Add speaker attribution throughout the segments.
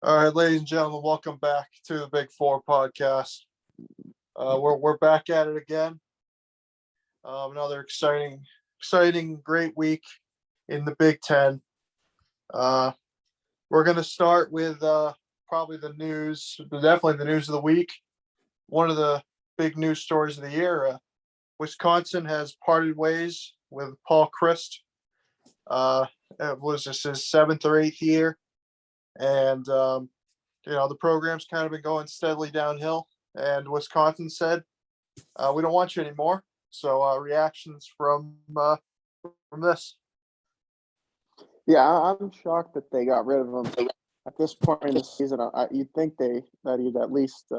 Speaker 1: All right, ladies and gentlemen, welcome back to the Big Four podcast. We're back at it again. Another exciting, great week in the Big Ten. We're going to start with probably definitely the news of the week. One of the big news stories of the year. Wisconsin has parted ways with Paul Chryst. It was this his seventh or eighth year, and the program's kind of been going steadily downhill. And Wisconsin said, "We don't want you anymore." So reactions from this.
Speaker 2: Yeah, I'm shocked that they got rid of him at this point in the season. You'd think that he'd at least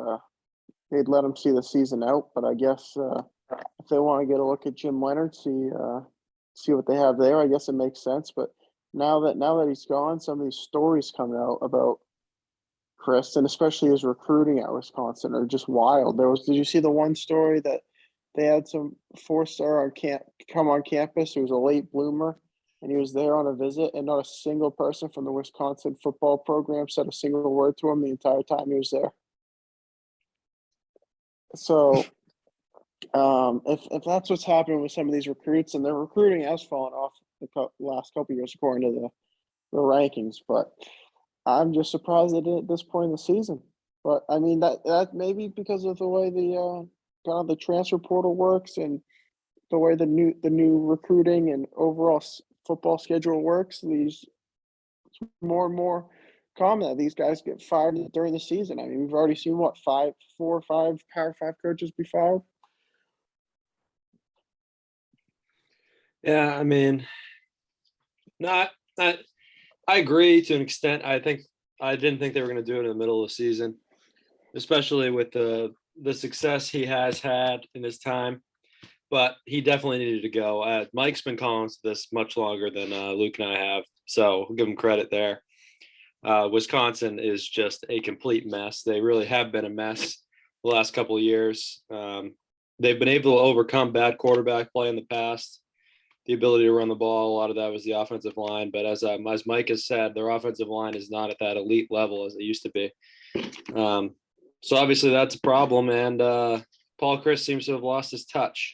Speaker 2: they'd let him see the season out, but I guess if they want to get a look at Jim Leonard, see what they have there, I guess it makes sense. But now that he's gone, some of these stories coming out about Chris, and especially his recruiting at Wisconsin, are just wild. Did you see the one story that they had some four-star come on campus who was a late bloomer, and he was there on a visit, and not a single person from the Wisconsin football program said a single word to him the entire time he was there. So if that's what's happening with some of these recruits, and their recruiting has fallen off the last couple of years according to the rankings, but I'm just surprised they did at this point in the season. But I mean that maybe because of the way the kind of the transfer portal works and the way the new recruiting and overall football schedule works. It's more and more common that these guys get fired during the season. I mean, we've already seen four or five Power 5 coaches be fired.
Speaker 3: Yeah, I mean, not. I agree to an extent. I didn't think they were going to do it in the middle of the season, especially with the success he has had in his time. But he definitely needed to go. Mike's been calling us this much longer than Luke and I have, so we'll give him credit there. Wisconsin is just a complete mess. They really have been a mess the last couple of years. They've been able to overcome bad quarterback play in the past. The ability to run the ball, a lot of that was the offensive line. But as Mike has said, their offensive line is not at that elite level as it used to be. So obviously that's a problem. And Paul Chryst seems to have lost his touch.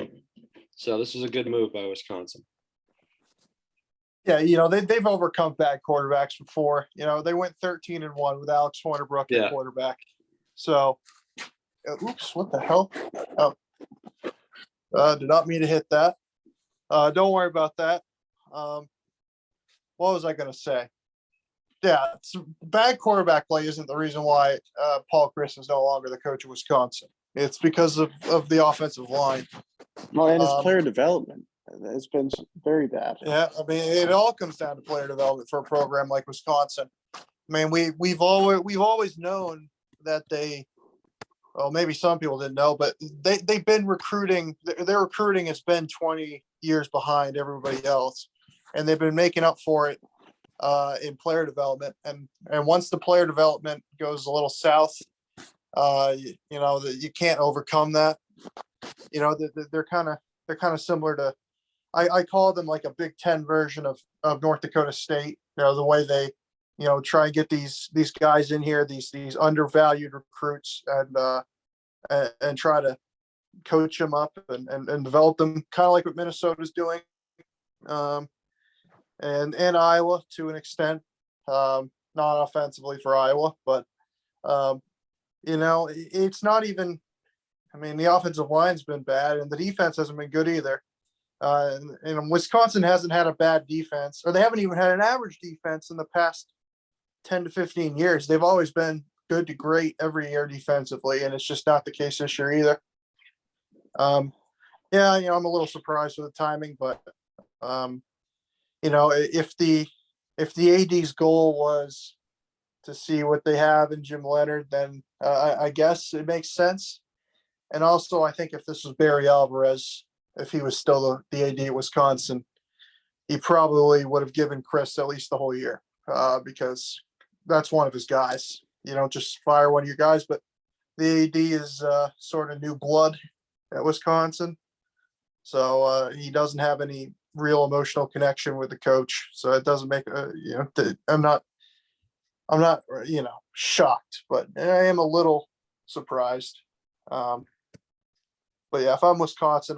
Speaker 3: So this was a good move by Wisconsin.
Speaker 1: Yeah, they've overcome bad quarterbacks before. They went 13-1 with Alex Hornibrook at quarterback. So, oops, what the hell? Oh, did not mean to hit that. Don't worry about that. What was I going to say? Yeah, bad quarterback play isn't the reason why Paul Chryst is no longer the coach of Wisconsin. It's because of the offensive line.
Speaker 2: Well, and his player development has been very bad.
Speaker 1: Yeah, I mean, it all comes down to player development for a program like Wisconsin. I mean, we've always known that well, maybe some people didn't know, but they've been recruiting. Their recruiting has been 20 years behind everybody else, and they've been making up for it in player development. And once the player development goes a little south, you can't overcome that. They're kind of similar to. I call them like a Big Ten version of North Dakota State. The way they, try and get these guys in here, these undervalued recruits, and try to coach them up and develop them, kind of like what Minnesota's doing, and Iowa to an extent, not offensively for Iowa, but it's not even. I mean, the offensive line's been bad, and the defense hasn't been good either. And Wisconsin hasn't had a bad defense, or they haven't even had an average defense in the past 10 to 15 years. They've always been good to great every year defensively, and it's just not the case this year either. I'm a little surprised with the timing, but if the AD's goal was to see what they have in Jim Leonard, then I guess it makes sense. And also, I think if this was Barry Alvarez, if he was still the AD at Wisconsin, he probably would have given Chris at least the whole year because that's one of his guys. You don't just fire one of your guys, but the AD is sort of new blood at Wisconsin. So he doesn't have any real emotional connection with the coach. So it doesn't make, I'm not I'm not, shocked, but I am a little surprised. But yeah, if I'm Wisconsin,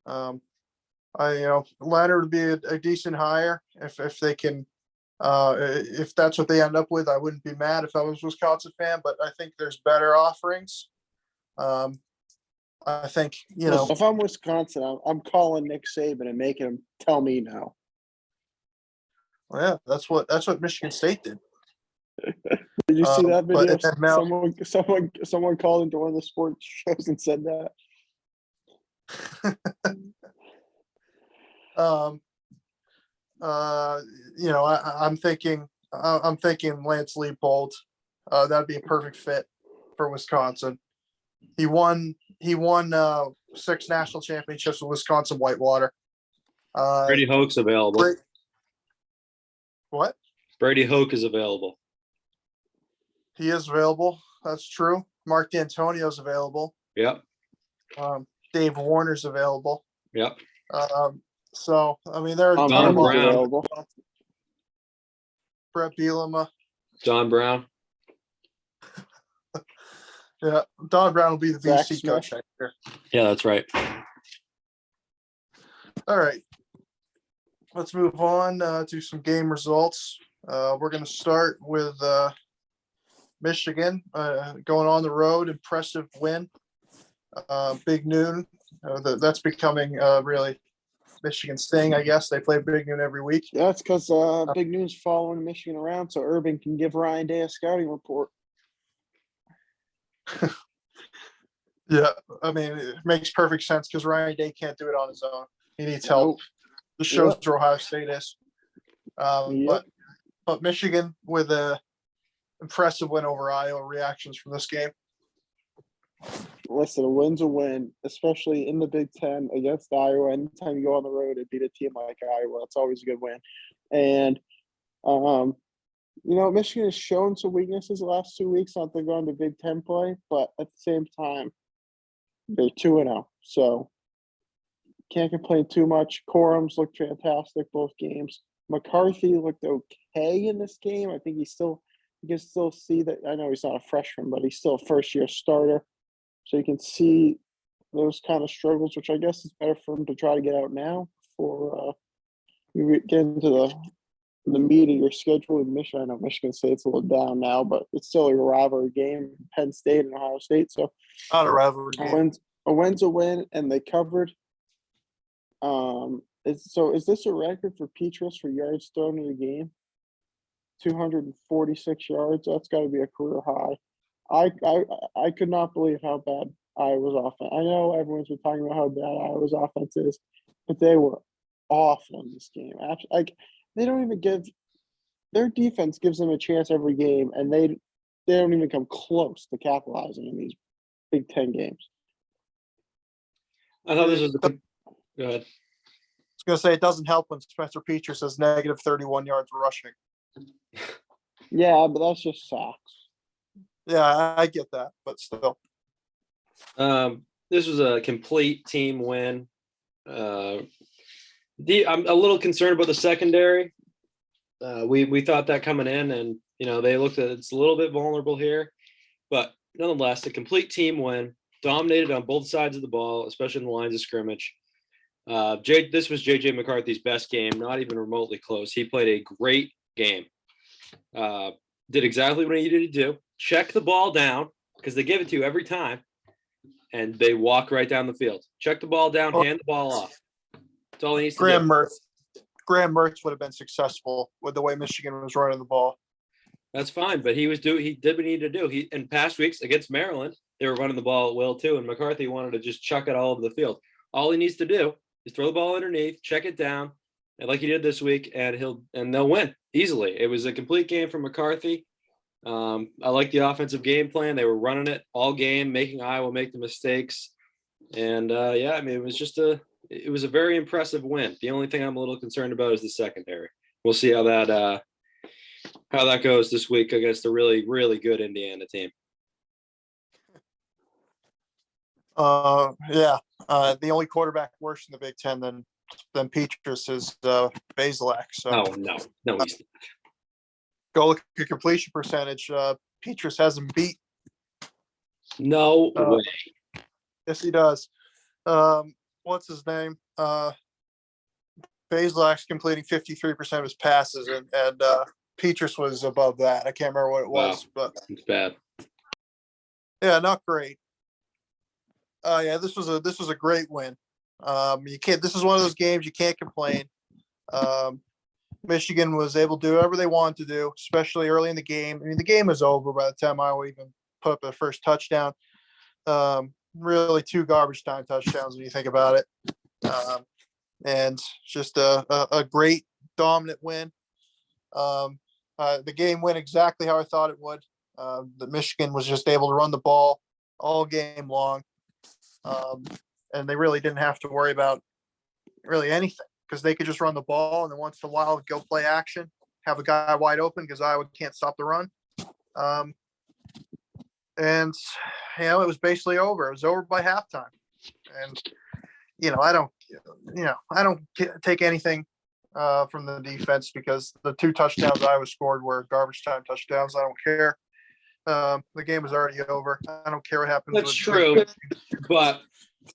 Speaker 1: Leonard would be a decent hire if they can. If that's what they end up with, I wouldn't be mad if I was a Wisconsin fan. But I think there's better offerings. I think
Speaker 2: If I'm Wisconsin, I'm calling Nick Saban and making him tell me no.
Speaker 1: Yeah, that's what Michigan State did.
Speaker 2: Did you see that video?
Speaker 1: Now,
Speaker 2: Someone called into one of the sports shows and said that.
Speaker 1: I'm thinking Lance Leipold. That'd be a perfect fit for Wisconsin. He won 6 national championships with Wisconsin Whitewater.
Speaker 3: Brady Hoke's available.
Speaker 1: What?
Speaker 3: Brady Hoke is available.
Speaker 1: He is available. That's true. Mark D'Antonio's available.
Speaker 3: Yep.
Speaker 1: Dave Warner's available.
Speaker 3: Yep.
Speaker 1: So I mean, there are
Speaker 3: Don Brown
Speaker 2: available.
Speaker 1: Brett Bielema.
Speaker 3: John Brown.
Speaker 1: Yeah, Don Brown will be the
Speaker 2: Zach
Speaker 1: VC
Speaker 2: Smith.
Speaker 1: coach next year.
Speaker 3: Yeah, that's right.
Speaker 1: All right. Let's move on to some game results. We're going to start with Michigan going on the road. Impressive win. Big Noon. That's becoming really Michigan's thing, I guess. They play Big Noon every week.
Speaker 2: Yeah, it's because Big Noon's following Michigan around, so Urban can give Ryan Day a scouting report.
Speaker 1: Yeah, I mean, it makes perfect sense because Ryan Day can't do it on his own. He needs help.
Speaker 2: Nope.
Speaker 1: This shows where Ohio State is.
Speaker 2: Yep.
Speaker 1: But Michigan with a impressive win over Iowa. Reactions from this game?
Speaker 2: Listen, a win's a win, especially in the Big Ten against Iowa. Anytime you go on the road and beat a team like Iowa, it's always a good win. And, Michigan has shown some weaknesses the last 2 weeks on the going to Big Ten play, but at the same time, they're 2-0. So can't complain too much. Corums looked fantastic both games. McCarthy looked okay in this game. I think you can still see that. I know he's not a freshman, but he's still a first-year starter. So you can see those kind of struggles, which I guess is better for him to try to get out now before you get into the meat of your schedule with Michigan. I know Michigan State's a little down now, but it's still a rivalry game, Penn State and Ohio State. So
Speaker 1: Not a rivalry game.
Speaker 2: a win's a win, and they covered. Is this a record for Petrus for yards thrown in a game? 246 yards. That's got to be a career high. I could not believe how bad Iowa's offense. I know everyone's been talking about how bad Iowa's offense is, but they were awful in this game. Actually, they don't even give their defense gives them a chance every game, and they don't even come close to capitalizing in these Big Ten games.
Speaker 3: I thought this was go ahead.
Speaker 1: I was going to say it doesn't help when Spencer Petras says negative 31 yards rushing.
Speaker 2: Yeah, but that's just sacks.
Speaker 1: Yeah, I get that, but still.
Speaker 3: This was a complete team win. I'm a little concerned about the secondary. We thought that coming in, and they looked at it's a little bit vulnerable here, but nonetheless, a complete team win. Dominated on both sides of the ball, especially in the lines of scrimmage. This was JJ McCarthy's best game, not even remotely close. He played a great game. Did exactly what he needed to do. Check the ball down because they give it to you every time, and they walk right down the field. Check the ball down, hand the ball off. That's all he needs to do.
Speaker 1: Graham Mertz would have been successful with the way Michigan was running the ball.
Speaker 3: That's fine, but he did what he needed to do. In past weeks against Maryland, they were running the ball at will too, and McCarthy wanted to just chuck it all over the field. All he needs to do is throw the ball underneath, check it down, and like he did this week, and they'll win easily. It was a complete game from McCarthy. I like the offensive game plan. They were running it all game, making Iowa make the mistakes. And it was a very impressive win. The only thing I'm a little concerned about is the secondary. We'll see how that goes this week against the really, really good Indiana team.
Speaker 1: The only quarterback worse in the Big Ten than Petras is Bazelak. So
Speaker 3: No, he's not.
Speaker 1: Go look at completion percentage. Petrus has him beat.
Speaker 3: No way.
Speaker 1: Yes, he does. What's his name? Bazelak's completing 53% of his passes, and Petrus was above that. I can't remember what it was, but
Speaker 3: It's bad.
Speaker 1: yeah, not great. Yeah, this was a great win. You can't. This is one of those games you can't complain. Michigan was able to do whatever they wanted to do, especially early in the game. I mean, the game was over by the time I would even put up the first touchdown. Really, 2 garbage time touchdowns when you think about it, and just a great dominant win. The game went exactly how I thought it would. The Michigan was just able to run the ball all game long, and they really didn't have to worry about really anything because they could just run the ball, and then once in a while go play action, have a guy wide open because Iowa can't stop the run. And it was basically over. It was over by halftime, and I don't take anything from the defense because the 2 touchdowns Iowa scored were garbage time touchdowns. I don't care. The game was already over. I don't care what happens.
Speaker 3: That's true, but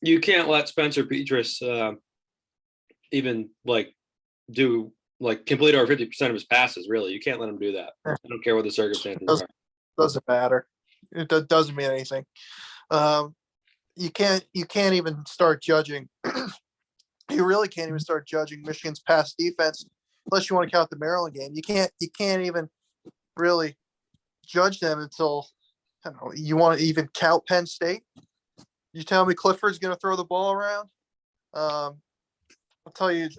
Speaker 3: you can't let Spencer Petrus even complete over 50% of his passes. Really, you can't let him do that. I don't care what the circumstances are.
Speaker 1: Doesn't matter. It doesn't mean anything. You can't even start judging. You really can't even start judging Michigan's pass defense unless you want to count the Maryland game. You can't even really judge them until you want to even count Penn State. You tell me Clifford's going to throw the ball around. I'll tell you,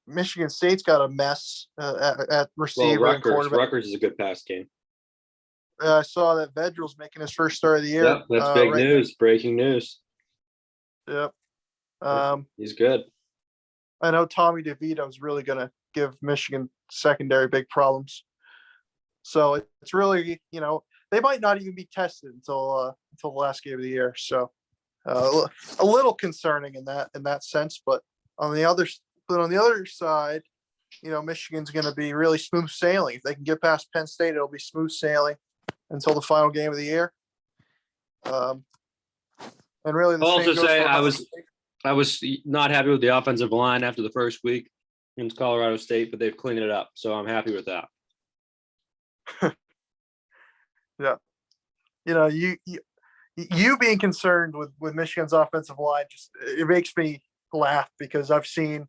Speaker 1: Michigan State's got a mess at receiver and quarterback.
Speaker 3: Rutgers is a good pass game.
Speaker 1: I saw that Vedral's making his first start of the year.
Speaker 3: Yep, that's big news. Breaking news.
Speaker 1: Yep.
Speaker 3: He's good.
Speaker 1: I know Tommy DeVito is really going to give Michigan secondary big problems. So it's really, they might not even be tested until the last game of the year. So a little concerning in that sense. But on the other side, Michigan's going to be really smooth sailing. If they can get past Penn State, it'll be smooth sailing until the final game of the year. And really,
Speaker 3: I'll also say I was not happy with the offensive line after the first week against Colorado State, but they've cleaned it up, so I'm happy with that.
Speaker 1: Yeah, you being concerned with Michigan's offensive line it makes me laugh because I've seen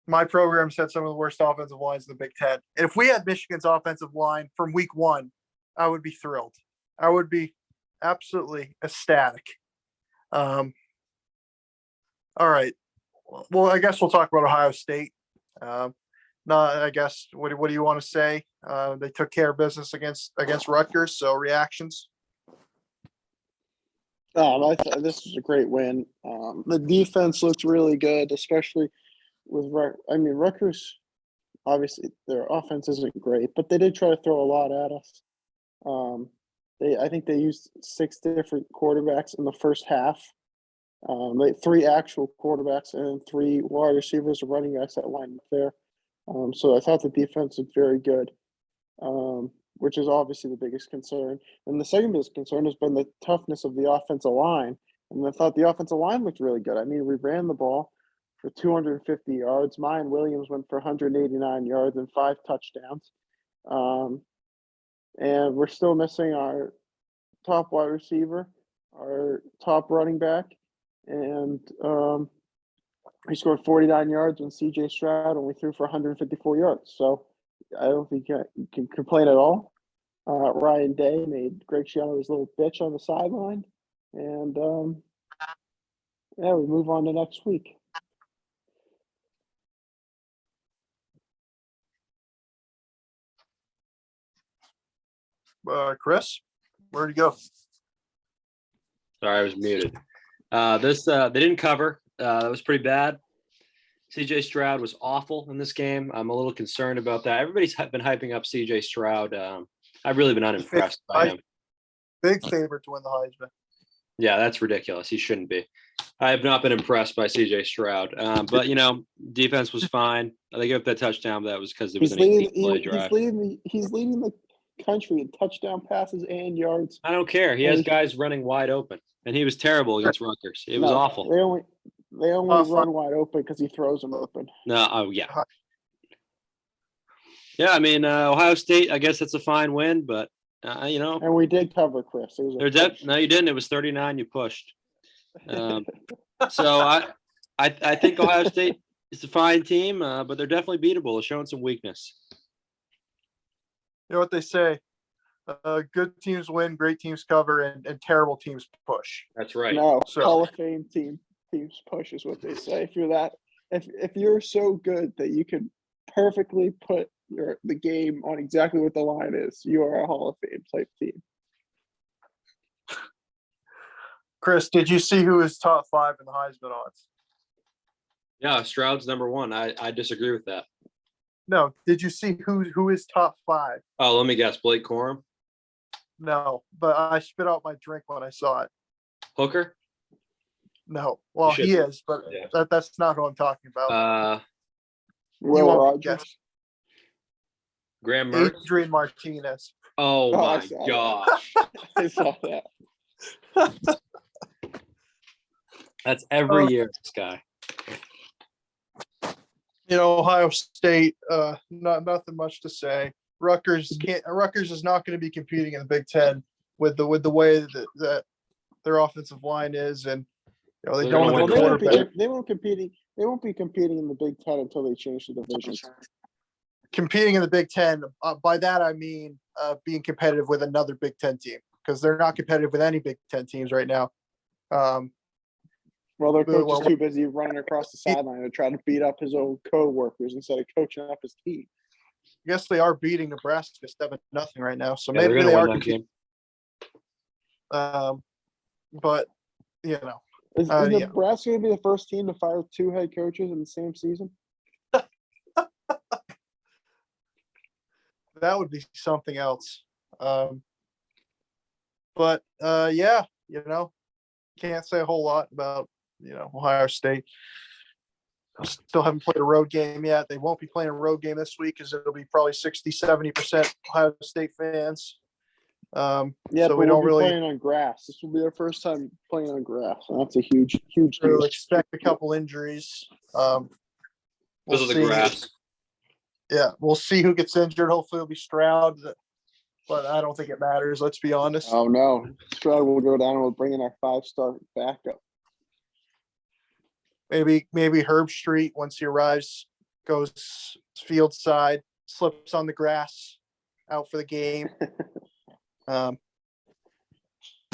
Speaker 1: my programs had some of the worst offensive lines in the Big Ten. And if we had Michigan's offensive line from week 1, I would be thrilled. I would be absolutely ecstatic. All right. Well, I guess we'll talk about Ohio State. I guess, what do you want to say? They took care of business against Rutgers. So reactions.
Speaker 2: This was a great win. The defense looked really good, especially with Rutgers. Obviously, their offense isn't great, but they did try to throw a lot at us. I think they used 6 different quarterbacks in the first half. 3 actual quarterbacks and 3 wide receivers or running backs that lined up there. So I thought the defense was very good, which is obviously the biggest concern. And the second biggest concern has been the toughness of the offensive line. And I thought the offensive line looked really good. I mean, we ran the ball for 250 yards. Mayan Williams went for 189 yards and 5 touchdowns. And we're still missing our top wide receiver, our top running back. And he scored 49 yards when C.J. Stroud only threw for 154 yards. So I don't think you can complain at all. Ryan Day made Greg Schiano his little bitch on the sideline. And, we move on to next week.
Speaker 1: Chris, where'd you go?
Speaker 3: Sorry, I was muted. They didn't cover. That was pretty bad. CJ Stroud was awful in this game. I'm a little concerned about that. Everybody's been hyping up CJ Stroud. I've really been unimpressed by him.
Speaker 1: Big favorite to win the Heisman.
Speaker 3: Yeah, that's ridiculous. He shouldn't be. I have not been impressed by CJ Stroud. But defense was fine. They gave up that touchdown, but that was because it was
Speaker 2: He's
Speaker 3: an 18
Speaker 2: leading.
Speaker 3: play
Speaker 2: He's
Speaker 3: drive.
Speaker 2: leading the country in touchdown passes and yards.
Speaker 3: I don't care. He has guys running wide open, and he was terrible against Rutgers. It was awful.
Speaker 2: They only run wide open because he throws them open.
Speaker 3: No, oh yeah. Yeah, I mean, Ohio State, I guess that's a fine win, but,
Speaker 2: And we did cover, Chris. It was
Speaker 3: no, you didn't. It was 39. You pushed. So I think Ohio State is a fine team, but they're definitely beatable. They're showing some weakness.
Speaker 1: You know what they say? Good teams win, great teams cover, and terrible teams push.
Speaker 3: That's right.
Speaker 2: No,
Speaker 1: So-
Speaker 2: Hall of Fame teams push is what they say. If you're so good that you can perfectly put the game on exactly what the line is, you are a Hall of Fame type team.
Speaker 1: Chris, did you see who is top 5 in the Heisman odds?
Speaker 3: Yeah, Stroud's number 1. I disagree with that.
Speaker 1: No. Did you see who is top 5?
Speaker 3: Oh, let me guess. Blake Corum?
Speaker 1: No, but I spit out my drink when I saw it.
Speaker 3: Hooker?
Speaker 1: No. Well,
Speaker 3: should
Speaker 1: he
Speaker 3: be.
Speaker 1: is, but
Speaker 3: Yeah.
Speaker 1: that's not who I'm talking about.
Speaker 2: Will
Speaker 1: won't
Speaker 2: Rogers.
Speaker 1: guess.
Speaker 3: Graham Mertz?
Speaker 1: Adrian Martinez.
Speaker 3: Oh,
Speaker 2: I
Speaker 3: my
Speaker 2: saw
Speaker 3: gosh.
Speaker 2: I saw that.
Speaker 3: That's every year, this guy.
Speaker 1: Ohio State, nothing much to say. Rutgers is not going to be competing in the Big Ten with the way that their offensive line is, and they
Speaker 3: They're
Speaker 1: don't
Speaker 3: gonna
Speaker 1: have
Speaker 3: win
Speaker 1: a
Speaker 3: the
Speaker 1: quarterback.
Speaker 2: They won't be competing in the Big Ten until they change the divisions.
Speaker 1: Competing in the Big Ten, by that I mean being competitive with another Big Ten team, because they're not competitive with any Big Ten teams right now.
Speaker 2: Well, their coach is too busy running across the sideline to try to beat up his old co-workers instead of coaching up his team.
Speaker 1: I guess they are beating Nebraska 7-0 right now, so
Speaker 3: Yeah, they're
Speaker 1: maybe
Speaker 3: gonna
Speaker 1: they
Speaker 3: win
Speaker 1: are
Speaker 3: that
Speaker 1: competing.
Speaker 3: game.
Speaker 1: But
Speaker 2: Is
Speaker 1: yeah.
Speaker 2: Nebraska going to be the first team to fire 2 head coaches in the same season?
Speaker 1: That would be something else. But yeah, can't say a whole lot about Ohio State. Still haven't played a road game yet. They won't be playing a road game this week because it'll be probably 60-70% Ohio State fans.
Speaker 2: Yeah,
Speaker 1: so
Speaker 2: but
Speaker 1: we don't
Speaker 2: we'll be
Speaker 1: really
Speaker 2: playing on grass. This will be our first time playing on grass, and that's a huge deal.
Speaker 1: expect a couple injuries.
Speaker 3: Because of the
Speaker 1: see.
Speaker 3: grass.
Speaker 1: Yeah, we'll see who gets injured. Hopefully it'll be Stroud, but I don't think it matters. Let's be honest.
Speaker 2: Oh no, Stroud will go down and we'll bring in our 5-star backup.
Speaker 1: Maybe Herb Street, once he arrives, goes field side, slips on the grass, out for the game. All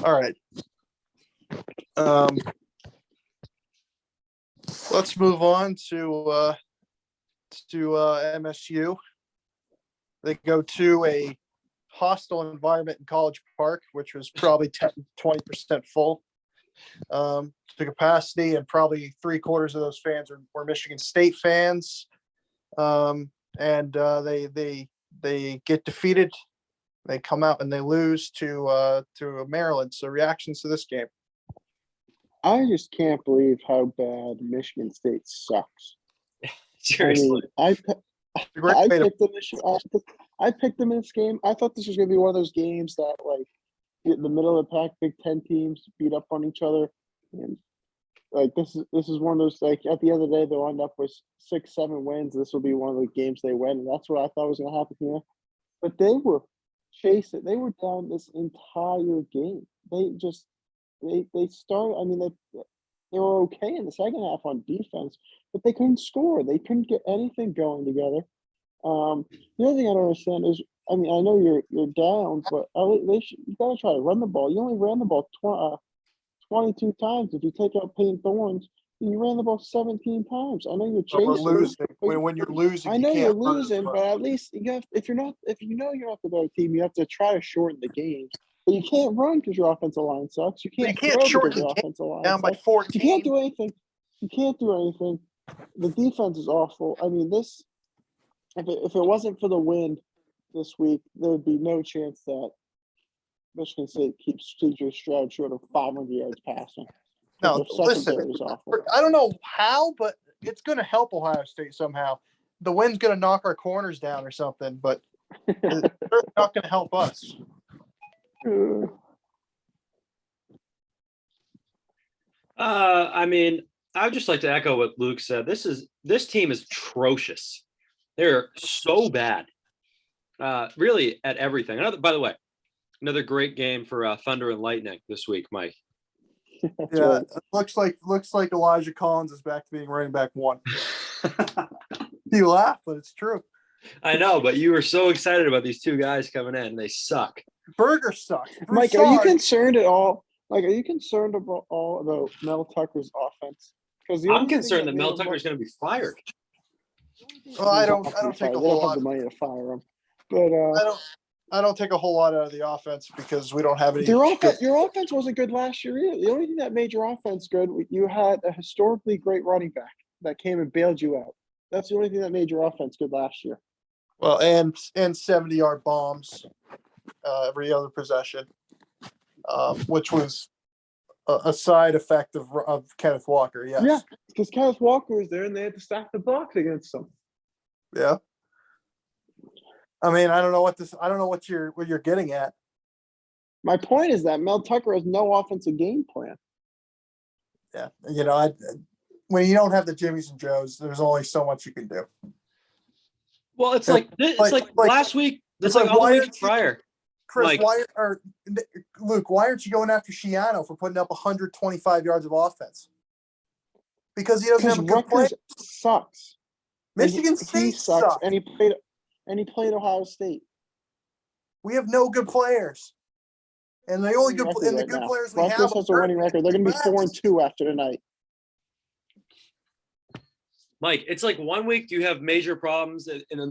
Speaker 1: right. Let's move on to MSU. They go to a hostile environment in College Park, which was probably 10-20% full to capacity, and probably 3/4 of those fans were Michigan State fans. And they get defeated. They come out and they lose to Maryland. So reactions to this game?
Speaker 2: I just can't believe how bad Michigan State sucks.
Speaker 3: Seriously.
Speaker 2: I picked them in this game. I thought this was going to be one of those games that, like, the middle of the pack Big Ten teams beat up on each other, and like this is one of those, like, at the end of the day they'll end up with 6-7 wins. This will be one of the games they win, and that's what I thought was going to happen here. But they were chasing. They were down this entire game. They started. I mean, they were okay in the second half on defense, but they couldn't score. They couldn't get anything going together. The other thing I don't understand is, I mean, I know you're down, but you got to try to run the ball. You only ran the ball 22 times. If you take out Payne Thorns, you ran the ball 17 times. I know you're
Speaker 1: But we're
Speaker 2: chasing.
Speaker 1: losing. When you're losing,
Speaker 2: I know
Speaker 1: you
Speaker 2: you're
Speaker 1: can't run as
Speaker 2: losing,
Speaker 1: much.
Speaker 2: but at least you have. If you know you're not the better team, you have to try to shorten the games. But you can't run because your offensive line sucks. You can't throw
Speaker 1: shorten
Speaker 2: because your
Speaker 1: the game
Speaker 2: offensive line
Speaker 1: down by
Speaker 2: sucks.
Speaker 1: 14.
Speaker 2: You can't do anything. The defense is awful. I mean, if it wasn't for the win this week, there would be no chance that Michigan State keeps C.J. Stroud short of 500 yards passing.
Speaker 1: No,
Speaker 2: Their
Speaker 1: listen,
Speaker 2: secondary is awful.
Speaker 1: I don't know how, but it's going to help Ohio State somehow. The wind's going to knock our corners down or something, but it's certainly not going to help us.
Speaker 3: I mean, I would just like to echo what Luke said. This team is atrocious. They're so bad, really at everything. By the way, another great game for Thunder and Lightning this week, Mike.
Speaker 1: Yeah, right. It looks like Elijah Collins is back to being running back one. You laugh, but it's true.
Speaker 3: I know, but you were so excited about these two guys coming in, and they suck.
Speaker 1: Burger sucks.
Speaker 2: Mike, are you concerned at all? Like, are you concerned about Mel Tucker's offense? Because
Speaker 3: I'm concerned that Mel Tucker is going to be fired.
Speaker 1: Well, I don't take a whole lot.
Speaker 2: They don't have the money to fire him, but
Speaker 1: I don't take a whole lot out of the offense because we don't have any.
Speaker 2: Your offense wasn't good last year either. The only thing that made your offense good, you had a historically great running back that came and bailed you out. That's the only thing that made your offense good last year.
Speaker 1: Well, and 70-yard bombs every other possession, which was a side effect of Kenneth Walker. Yes.
Speaker 2: Yeah, because Kenneth Walker was there, and they had to stack the box against him.
Speaker 1: Yeah. I mean, I don't know what you're getting at.
Speaker 2: My point is that Mel Tucker has no offensive game plan.
Speaker 1: Yeah, when you don't have the Jimmies and Joes, there's only so much you can do.
Speaker 3: Well, it's like last week. It's like all the weeks prior.
Speaker 1: Chris, Luke, why aren't you going after Shiano for putting up 125 yards of offense? Because he doesn't have a good play.
Speaker 2: Rutgers sucks.
Speaker 1: Michigan State sucks,
Speaker 2: and he played Ohio State.
Speaker 1: We have no good players, and the only good players we have.
Speaker 2: Rutgers has a winning record. They're going to be 4-2 after tonight.
Speaker 3: Mike, it's like 1 week you have major problems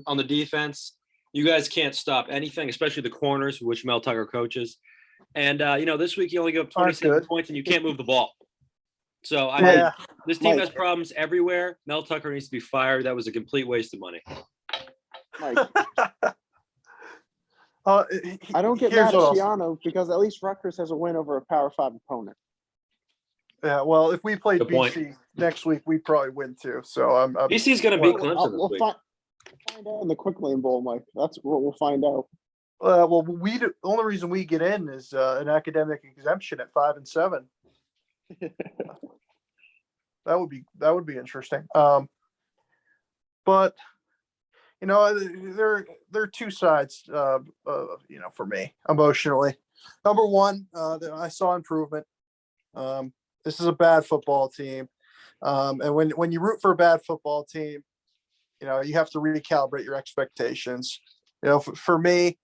Speaker 3: on the defense. You guys can't stop anything, especially the corners, which Mel Tucker coaches. And, this week you only give up 27 points and you can't move the ball. So, this team has problems everywhere. Mel Tucker needs to be fired. That was a complete waste of money.
Speaker 2: Mike. I don't get mad at Shiano because at least Rutgers has a win over a Power 5 opponent.
Speaker 1: Yeah, well, if we played BC next week, we'd probably win too. So
Speaker 3: BC's going to beat Clemson this week.
Speaker 2: We'll find out in the Quick Lane Bowl, Mike. That's what we'll find out.
Speaker 1: Well, the only reason we get in is an academic exemption at 5-7. That would be interesting. But there are two sides. For me emotionally. Number one, I saw improvement. This is a bad football team, and when you root for a bad football team, you have to recalibrate your expectations. For me,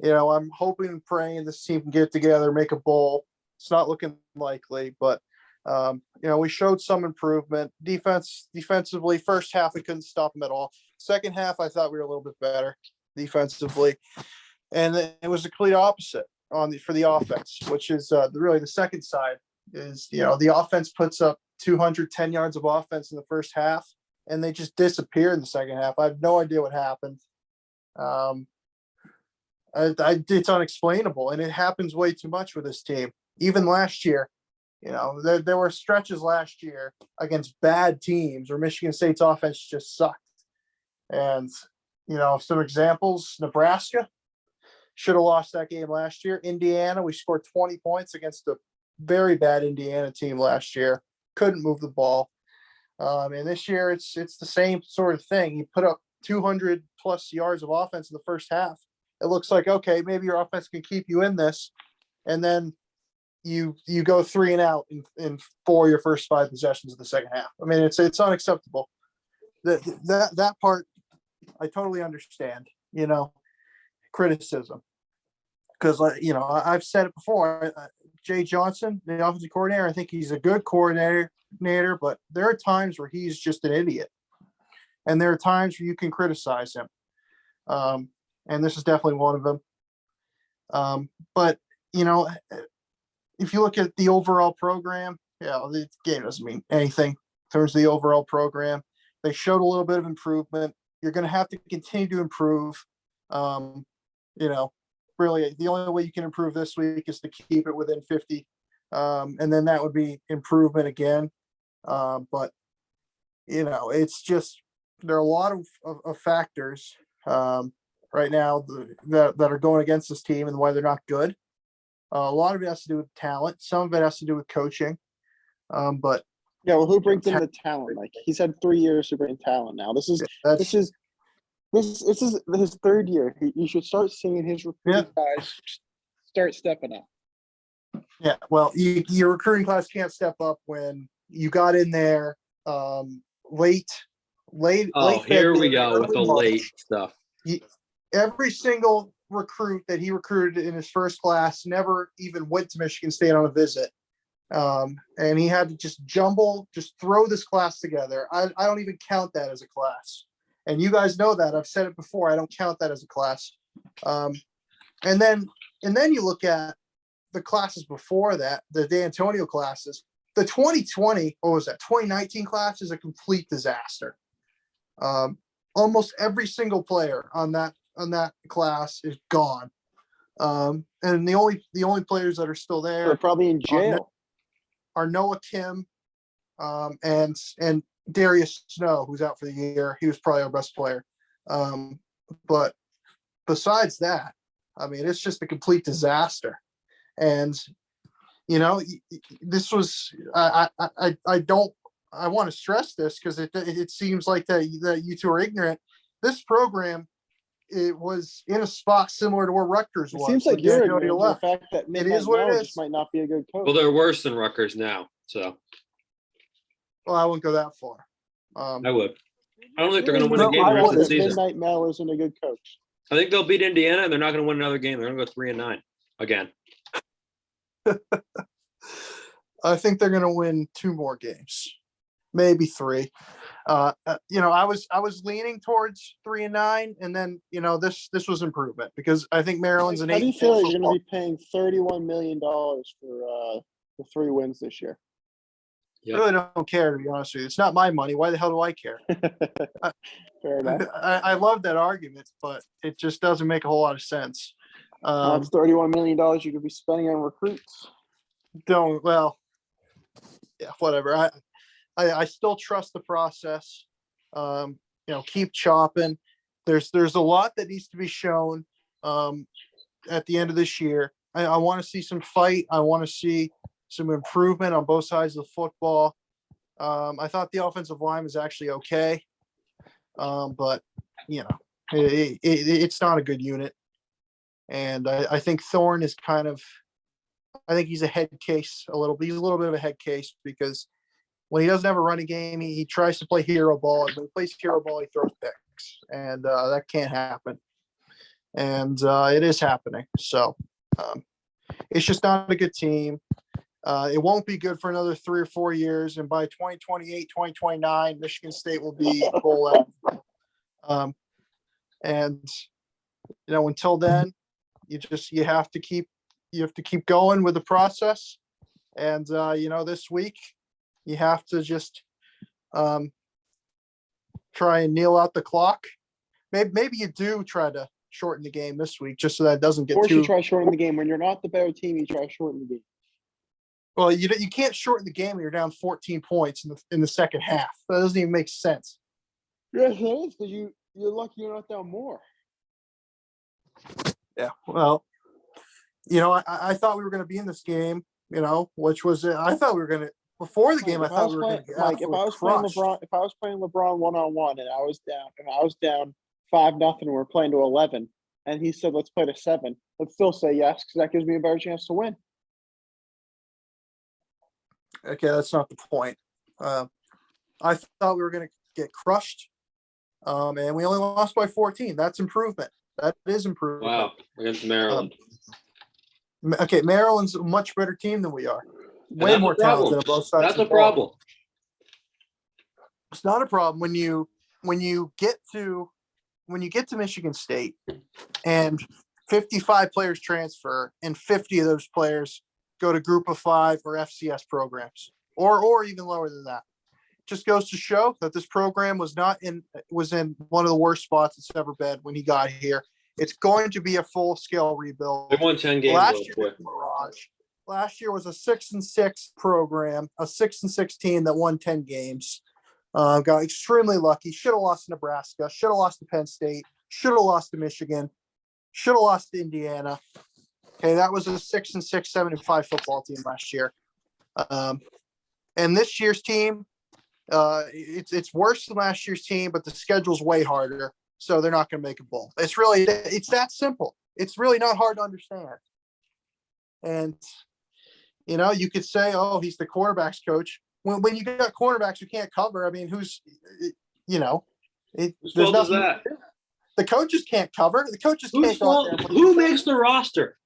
Speaker 1: I'm hoping and praying this team can get together, make a bowl. It's not looking likely, but we showed some improvement. Defensively, first half we couldn't stop them at all. Second half, I thought we were a little bit better defensively, and it was the complete opposite for the offense, which is really the second side. Is the offense puts up 210 yards of offense in the first half, and they just disappear in the second half. I have no idea what happened. It's unexplainable, and it happens way too much with this team. Even last year, there were stretches last year against bad teams where Michigan State's offense just sucked. And some examples: Nebraska should have lost that game last year. Indiana, we scored 20 points against a very bad Indiana team last year. Couldn't move the ball. And this year it's the same sort of thing. You put up 200 plus yards of offense in the first half. It looks like, okay, maybe your offense can keep you in this. And then you go 3 and out in 4 of your first 5 possessions of the second half. I mean, it's unacceptable. That part I totally understand, criticism. Because, I've said it before. Jay Johnson, the offensive coordinator, I think he's a good coordinator, but there are times where he's just an idiot. And there are times where you can criticize him. And this is definitely one of them. But, if you look at the overall program, the game doesn't mean anything in terms of the overall program. They showed a little bit of improvement. You're going to have to continue to improve. really the only way you can improve this week is to keep it within 50. And then that would be improvement again. But it's just, there are a lot of factors right now that are going against this team and why they're not good. A lot of it has to do with talent. Some of it has to do with coaching. But
Speaker 2: Yeah, well, who brings in the talent? Like, he's had 3 years to bring talent now. This is his third year. You should start seeing his recruiting guys start stepping up.
Speaker 1: Yeah, well, your recruiting class can't step up when you got in there late.
Speaker 3: Oh, here we go with the
Speaker 1: March.
Speaker 3: late stuff.
Speaker 1: Every single recruit that he recruited in his first class never even went to Michigan State on a visit. And he had to just throw this class together. I don't even count that as a class. And you guys know that. I've said it before. I don't count that as a class. And then you look at the classes before that, the D'Antonio classes. The 2019 class is a complete disaster. Almost every single player on that class is gone. And the only players that are still there
Speaker 2: They're probably in jail.
Speaker 1: Are Noah Kim and Darius Snow, who's out for the year. He was probably our best player. But besides that, I mean, it's just a complete disaster. And this was I want to stress this because it seems like that you two are ignorant. This program, it was in a spot similar to where Rutgers was.
Speaker 2: It seems like you're ignorant to the fact that
Speaker 1: it is what it is.
Speaker 2: Just might not be a good coach.
Speaker 3: Well, they're worse than Rutgers now, so.
Speaker 1: Well, I wouldn't go that far.
Speaker 3: I would. I don't think they're going to win a game
Speaker 2: I
Speaker 3: the rest of
Speaker 2: would
Speaker 3: the
Speaker 2: if
Speaker 3: season.
Speaker 2: Midnight Mel isn't a good coach.
Speaker 3: I think they'll beat Indiana, and they're not going to win another game. They're going to go 3-9 again.
Speaker 1: I think they're going to win 2 more games, maybe 3. I was leaning towards 3-9, and then this was improvement because I think Maryland's an 8.
Speaker 2: How do you feel like you're going to be paying $31 million for 3 wins this year?
Speaker 1: I really don't care, to be honest with you. It's not my money. Why the hell do I care?
Speaker 2: Fair enough.
Speaker 1: I love that argument, but it just doesn't make a whole lot of sense.
Speaker 2: That's $31 million you could be spending on recruits.
Speaker 1: Whatever. I still trust the process. Keep chopping. There's a lot that needs to be shown at the end of this year. I want to see some fight. I want to see some improvement on both sides of the football. I thought the offensive line was actually okay, but it's not a good unit. And I think Thorne is I think he's a head case a little bit. He's a little bit of a head case because when he doesn't have a running game, he tries to play hero ball. And when he plays hero ball, he throws picks. And that can't happen. And it is happening. So it's just not a good team. It won't be good for another 3 or 4 years. And by 2028, 2029, Michigan State will be bowl eligible. Until then, you have to keep going with the process. And this week you have to just try and kneel out the clock. Maybe you do try to shorten the game this week just so that it doesn't get
Speaker 2: Of course
Speaker 1: too.
Speaker 2: You try shorten the game. When you're not the better team, you try shorten the game.
Speaker 1: Well, you can't shorten the game when you're down 14 points in the second half. That doesn't even make sense.
Speaker 2: Yes, it is because you're lucky you're not down more.
Speaker 1: Yeah, well, I thought we were going to be in this game, which was I thought we were going to before the game. I thought we were going to get
Speaker 2: if I was playing LeBron one-on-one and I was down 5-0 and we're playing to 11, and he said let's play to 7, I'd still say yes because that gives me a better chance to win.
Speaker 1: Okay, that's not the point. I thought we were going to get crushed, and we only lost by 14. That's improvement. That is improvement.
Speaker 3: Wow, against Maryland.
Speaker 1: Okay, Maryland's a much better team than we are. Way more talented on both sides.
Speaker 3: That's a problem.
Speaker 1: It's not a problem when you get to Michigan State and 55 players transfer and 50 of those players go to Group of 5 or FCS programs, or even lower than that. Just goes to show that this program was in one of the worst spots it's ever been when he got here. It's going to be a full-scale rebuild.
Speaker 3: They won 10 games
Speaker 1: Last
Speaker 3: last
Speaker 1: year
Speaker 3: year.
Speaker 1: was a mirage. Last year was a 6-6 program, a 6-6 team that won 10 games. Got extremely lucky. Should have lost to Nebraska. Should have lost to Penn State. Should have lost to Michigan. Should have lost to Indiana. Okay, that was a 6-6, 7-5 football team last year. And this year's team, it's worse than last year's team, but the schedule's way harder, so they're not going to make a bowl. It's that simple. It's really not hard to understand. And you could say, "Oh, he's the quarterbacks coach." When you got cornerbacks who can't cover, I mean,
Speaker 3: Whose
Speaker 1: there's
Speaker 3: fault is
Speaker 1: nothing.
Speaker 3: that?
Speaker 1: The coaches can't cover. The coaches
Speaker 3: Whose
Speaker 1: can't go out
Speaker 3: fault?
Speaker 1: there.
Speaker 3: Who makes the roster?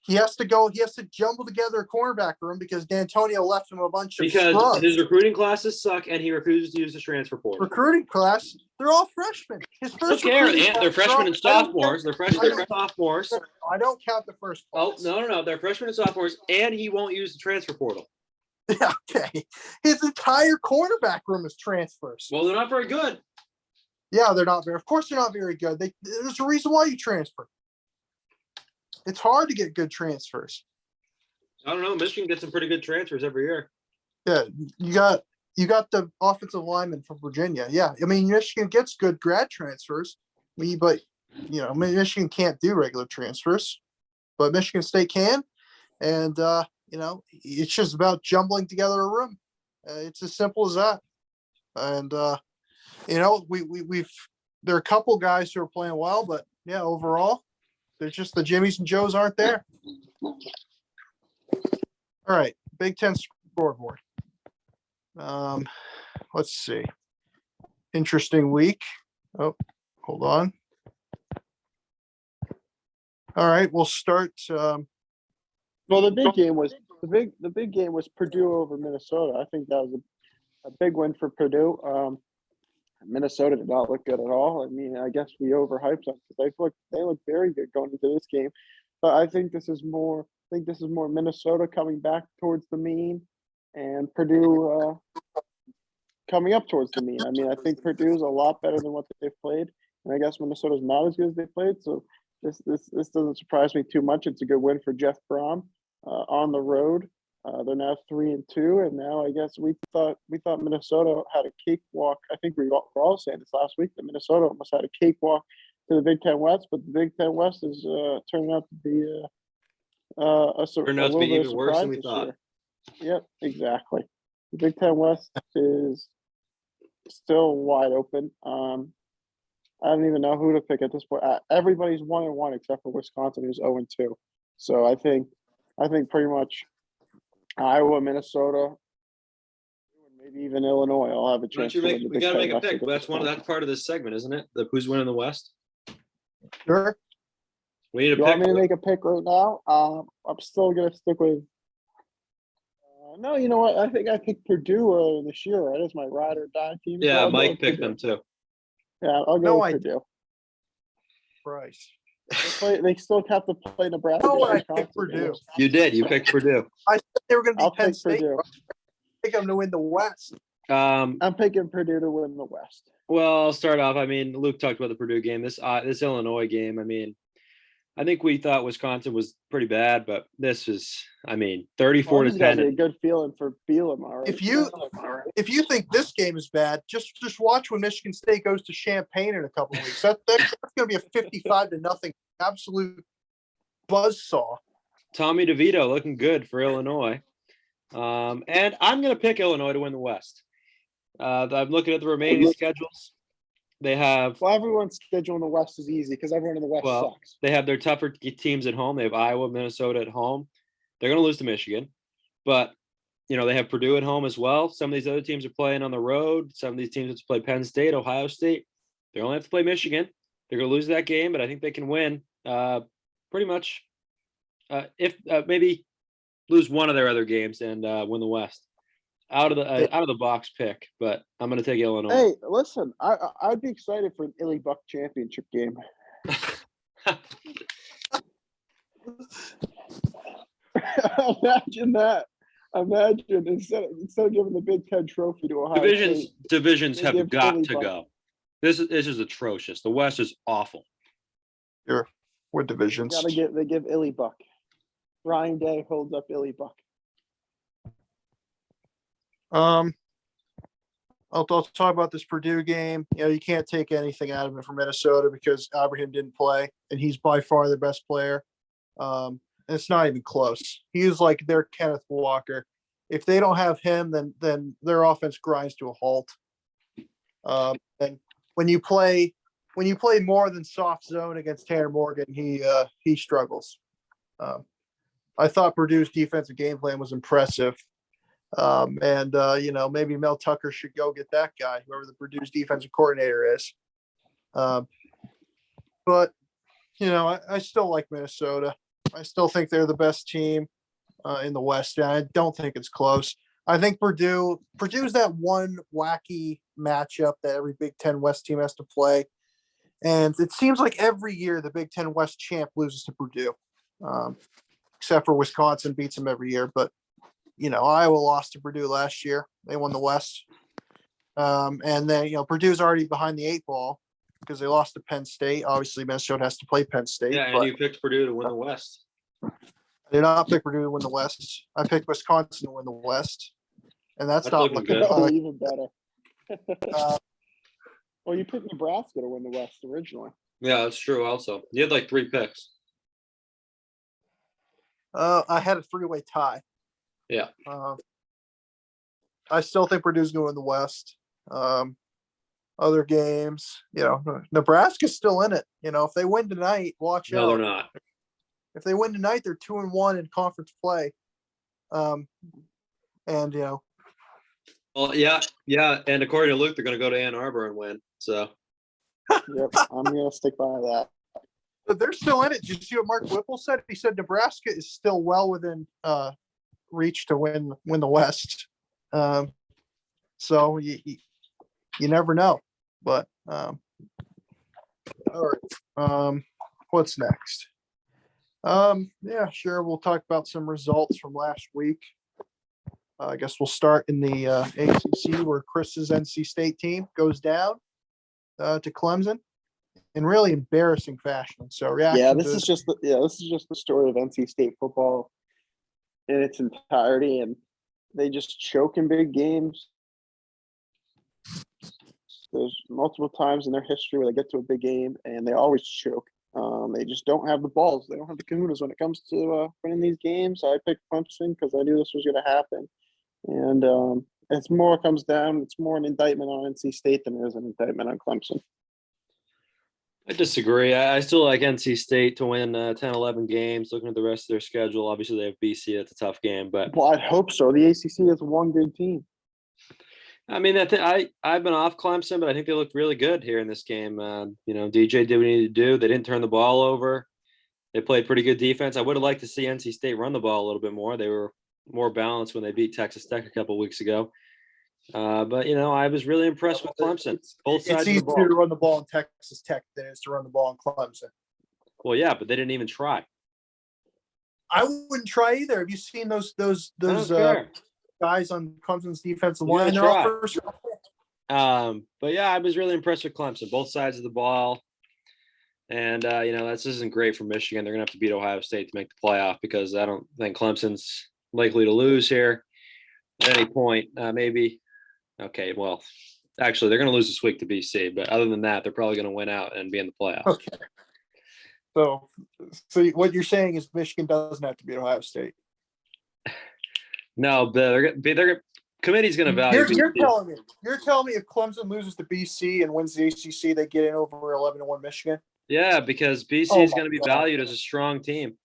Speaker 1: He has to jumble together a cornerback room because D'Antonio left him a bunch of
Speaker 3: Because
Speaker 1: scrubs.
Speaker 3: his recruiting classes suck and he refuses to use the transfer portal.
Speaker 1: Recruiting class, they're all freshmen. His
Speaker 3: I don't
Speaker 1: first
Speaker 3: care.
Speaker 1: recruiting
Speaker 3: They're
Speaker 1: class,
Speaker 3: freshmen and
Speaker 1: I don't
Speaker 3: sophomores. They're freshmen and sophomores.
Speaker 1: I don't count the first
Speaker 3: Oh,
Speaker 1: class.
Speaker 3: no. They're freshmen and sophomores, and he won't use the transfer portal.
Speaker 1: Okay. His entire cornerback room is transfers.
Speaker 3: Well, they're not very good.
Speaker 1: Yeah, they're not very. Of course, they're not very good. There's a reason why you transfer. It's hard to get good transfers.
Speaker 3: I don't know. Michigan gets some pretty good transfers every year.
Speaker 1: Yeah, you got the offensive lineman from Virginia. Yeah, I mean Michigan gets good grad transfers, but Michigan can't do regular transfers, but Michigan State can, and it's just about jumbling together a room. It's as simple as that. And there are a couple guys who are playing well, but yeah, overall, there's just the Jimmies and Joes aren't there. All right, Big Ten scoreboard. Let's see. Interesting week. Oh, hold on. All right, we'll start.
Speaker 2: Well, the big game was Purdue over Minnesota. I think that was a big win for Purdue. Minnesota did not look good at all. I mean, I guess we overhyped them because they look very good going into this game. But I think this is more Minnesota coming back towards the mean, and Purdue coming up towards the mean. I mean, I think Purdue's a lot better than what they've played, and I guess Minnesota's not as good as they played. So this doesn't surprise me too much. It's a good win for Jeff Brom on the road. They're now 3-2, and now I guess we thought Minnesota had a cakewalk. I think we were all saying this last week that Minnesota almost had a cakewalk to the Big Ten West, but the Big Ten West is turning out to be
Speaker 3: Turned out to be even worse than we thought.
Speaker 2: Yep, exactly. The Big Ten West is still wide open. I don't even know who to pick at this point. Everybody's 1-1 except for Wisconsin, who's 0-2. So I think pretty much Iowa, Minnesota, maybe even Illinois will have a chance.
Speaker 3: We got to make a pick. That's part of this segment, isn't it? The who's winning the West.
Speaker 1: Sure.
Speaker 3: We need a
Speaker 2: You
Speaker 3: pick.
Speaker 2: want me to make a pick right now? I'm still gonna stick with. No, you know what? I think I picked Purdue earlier this year. Right, as my ride or die team.
Speaker 3: Yeah,
Speaker 2: so
Speaker 3: Mike picked them too.
Speaker 2: Yeah, I'll go with Purdue.
Speaker 1: Bryce.
Speaker 2: They still have to play Nebraska.
Speaker 1: Oh, I picked Purdue.
Speaker 3: You did. You picked Purdue.
Speaker 1: I said they were going to be Penn
Speaker 2: pick
Speaker 1: State.
Speaker 2: Purdue.
Speaker 1: I pick them to win the West.
Speaker 2: I'm picking Purdue to win the West.
Speaker 3: Well, I'll start off. I mean, Luke talked about the Purdue game. This Illinois game. I mean, I think we thought Wisconsin was pretty bad, but this is, 34-10.
Speaker 2: A good feeling for Bielema. Right?
Speaker 1: If you think this game is bad, just watch when Michigan State goes to Champaign in a couple of weeks. That's going to be a 55-0 absolute buzzsaw.
Speaker 3: Tommy DeVito looking good for Illinois. And I'm going to pick Illinois to win the West. I'm looking at the remaining schedules. They have
Speaker 2: everyone's schedule in the West is easy because everyone in the West sucks.
Speaker 3: They have their tougher teams at home. They have Iowa, Minnesota at home. They're going to lose to Michigan, but they have Purdue at home as well. Some of these other teams are playing on the road. Some of these teams have to play Penn State, Ohio State. They only have to play Michigan. They're going to lose that game, but I think they can win pretty much. If maybe lose one of their other games and win the West. Out of the box pick, but I'm going to take Illinois.
Speaker 2: Hey, listen, I'd be excited for an Illy Buck championship game. Imagine that. Imagine instead of giving the Big Ten trophy to Ohio State,
Speaker 3: divisions have got to
Speaker 2: Buck.
Speaker 3: go. This is atrocious. The West is awful.
Speaker 1: Sure. What divisions?
Speaker 2: They give Illy Buck. Ryan Day holds up Illy Buck.
Speaker 1: I'll talk about this Purdue game. You can't take anything out of it for Minnesota because Abraham didn't play, and he's by far the best player. And it's not even close. He is like their Kenneth Walker. If they don't have him, then their offense grinds to a halt. And when you play more than soft zone against Tanner Morgan, he struggles. I thought Purdue's defensive game plan was impressive. Maybe Mel Tucker should go get that guy, whoever the Purdue's defensive coordinator is. But I still like Minnesota. I still think they're the best team in the West. And I don't think it's close. I think Purdue's that one wacky matchup that every Big Ten West team has to play. And it seems like every year the Big Ten West champ loses to Purdue, except for Wisconsin beats them every year. But Iowa lost to Purdue last year. They won the West. And then, Purdue's already behind the 8 ball because they lost to Penn State. Obviously, Minnesota has to play Penn State.
Speaker 3: Yeah, and you picked Purdue to win the West.
Speaker 1: I did not pick Purdue to win the West. I picked Wisconsin to win the West. And that's not looking
Speaker 3: good.
Speaker 2: Oh, even better. Well, you picked Nebraska to win the West originally.
Speaker 3: Yeah, that's true also. You had like 3 picks.
Speaker 1: I had a 3-way tie.
Speaker 3: Yeah.
Speaker 1: I still think Purdue's going to win the West. Other games, Nebraska's still in it. If they win tonight, watch out.
Speaker 3: No, they're not.
Speaker 1: If they win tonight, they're 2-1 in conference play.
Speaker 3: Well, yeah, and according to Luke, they're going to go to Ann Arbor and win. So.
Speaker 2: Yep, I'm going to stick by that.
Speaker 1: But they're still in it. Did you see what Mark Whipple said? He said Nebraska is still well within reach to win the West. So you never know. But all right. What's next? Yeah, sure. We'll talk about some results from last week. I guess we'll start in the ACC where Chris's NC State team goes down to Clemson in really embarrassing fashion. So reaction.
Speaker 2: Yeah, this is just the story of NC State football in its entirety, and they just choke in big games. There's multiple times in their history where they get to a big game and they always choke. They just don't have the balls. They don't have the kahunas when it comes to winning these games. I picked Clemson because I knew this was going to happen. And it's more an indictment on NC State than it is an indictment on Clemson.
Speaker 3: I disagree. I still like NC State to win 10, 11 games. Looking at the rest of their schedule, obviously they have BC. That's a tough game. But
Speaker 2: Well, I'd hope so. The ACC has one good team.
Speaker 3: I mean, I've been off Clemson, but I think they looked really good here in this game. DJ did what he needed to do. They didn't turn the ball over. They played pretty good defense. I would have liked to see NC State run the ball a little bit more. They were more balanced when they beat Texas Tech a couple of weeks ago. But I was really impressed with Clemson. Both sides
Speaker 1: It's
Speaker 3: of the ball.
Speaker 1: easier to run the ball in Texas Tech than it is to run the ball in Clemson.
Speaker 3: Well, yeah, but they didn't even try.
Speaker 1: I wouldn't try either. Have you seen those guys on Clemson's defensive
Speaker 3: You
Speaker 1: line?
Speaker 3: gotta try. But yeah, I was really impressed with Clemson, both sides of the ball. And this isn't great for Michigan. They're gonna have to beat Ohio State to make the playoff because I don't think Clemson's likely to lose here at any point. Maybe. Okay, well, actually, they're gonna lose this week to BC, but other than that, they're probably gonna win out and be in the playoffs.
Speaker 1: Okay. So what you're saying is Michigan doesn't have to beat Ohio State.
Speaker 3: No, they're committee's going to value.
Speaker 1: You're telling me if Clemson loses to BC and wins the ACC, they get in over 11-1 Michigan.
Speaker 3: Yeah, because BC is going to be valued as a strong team.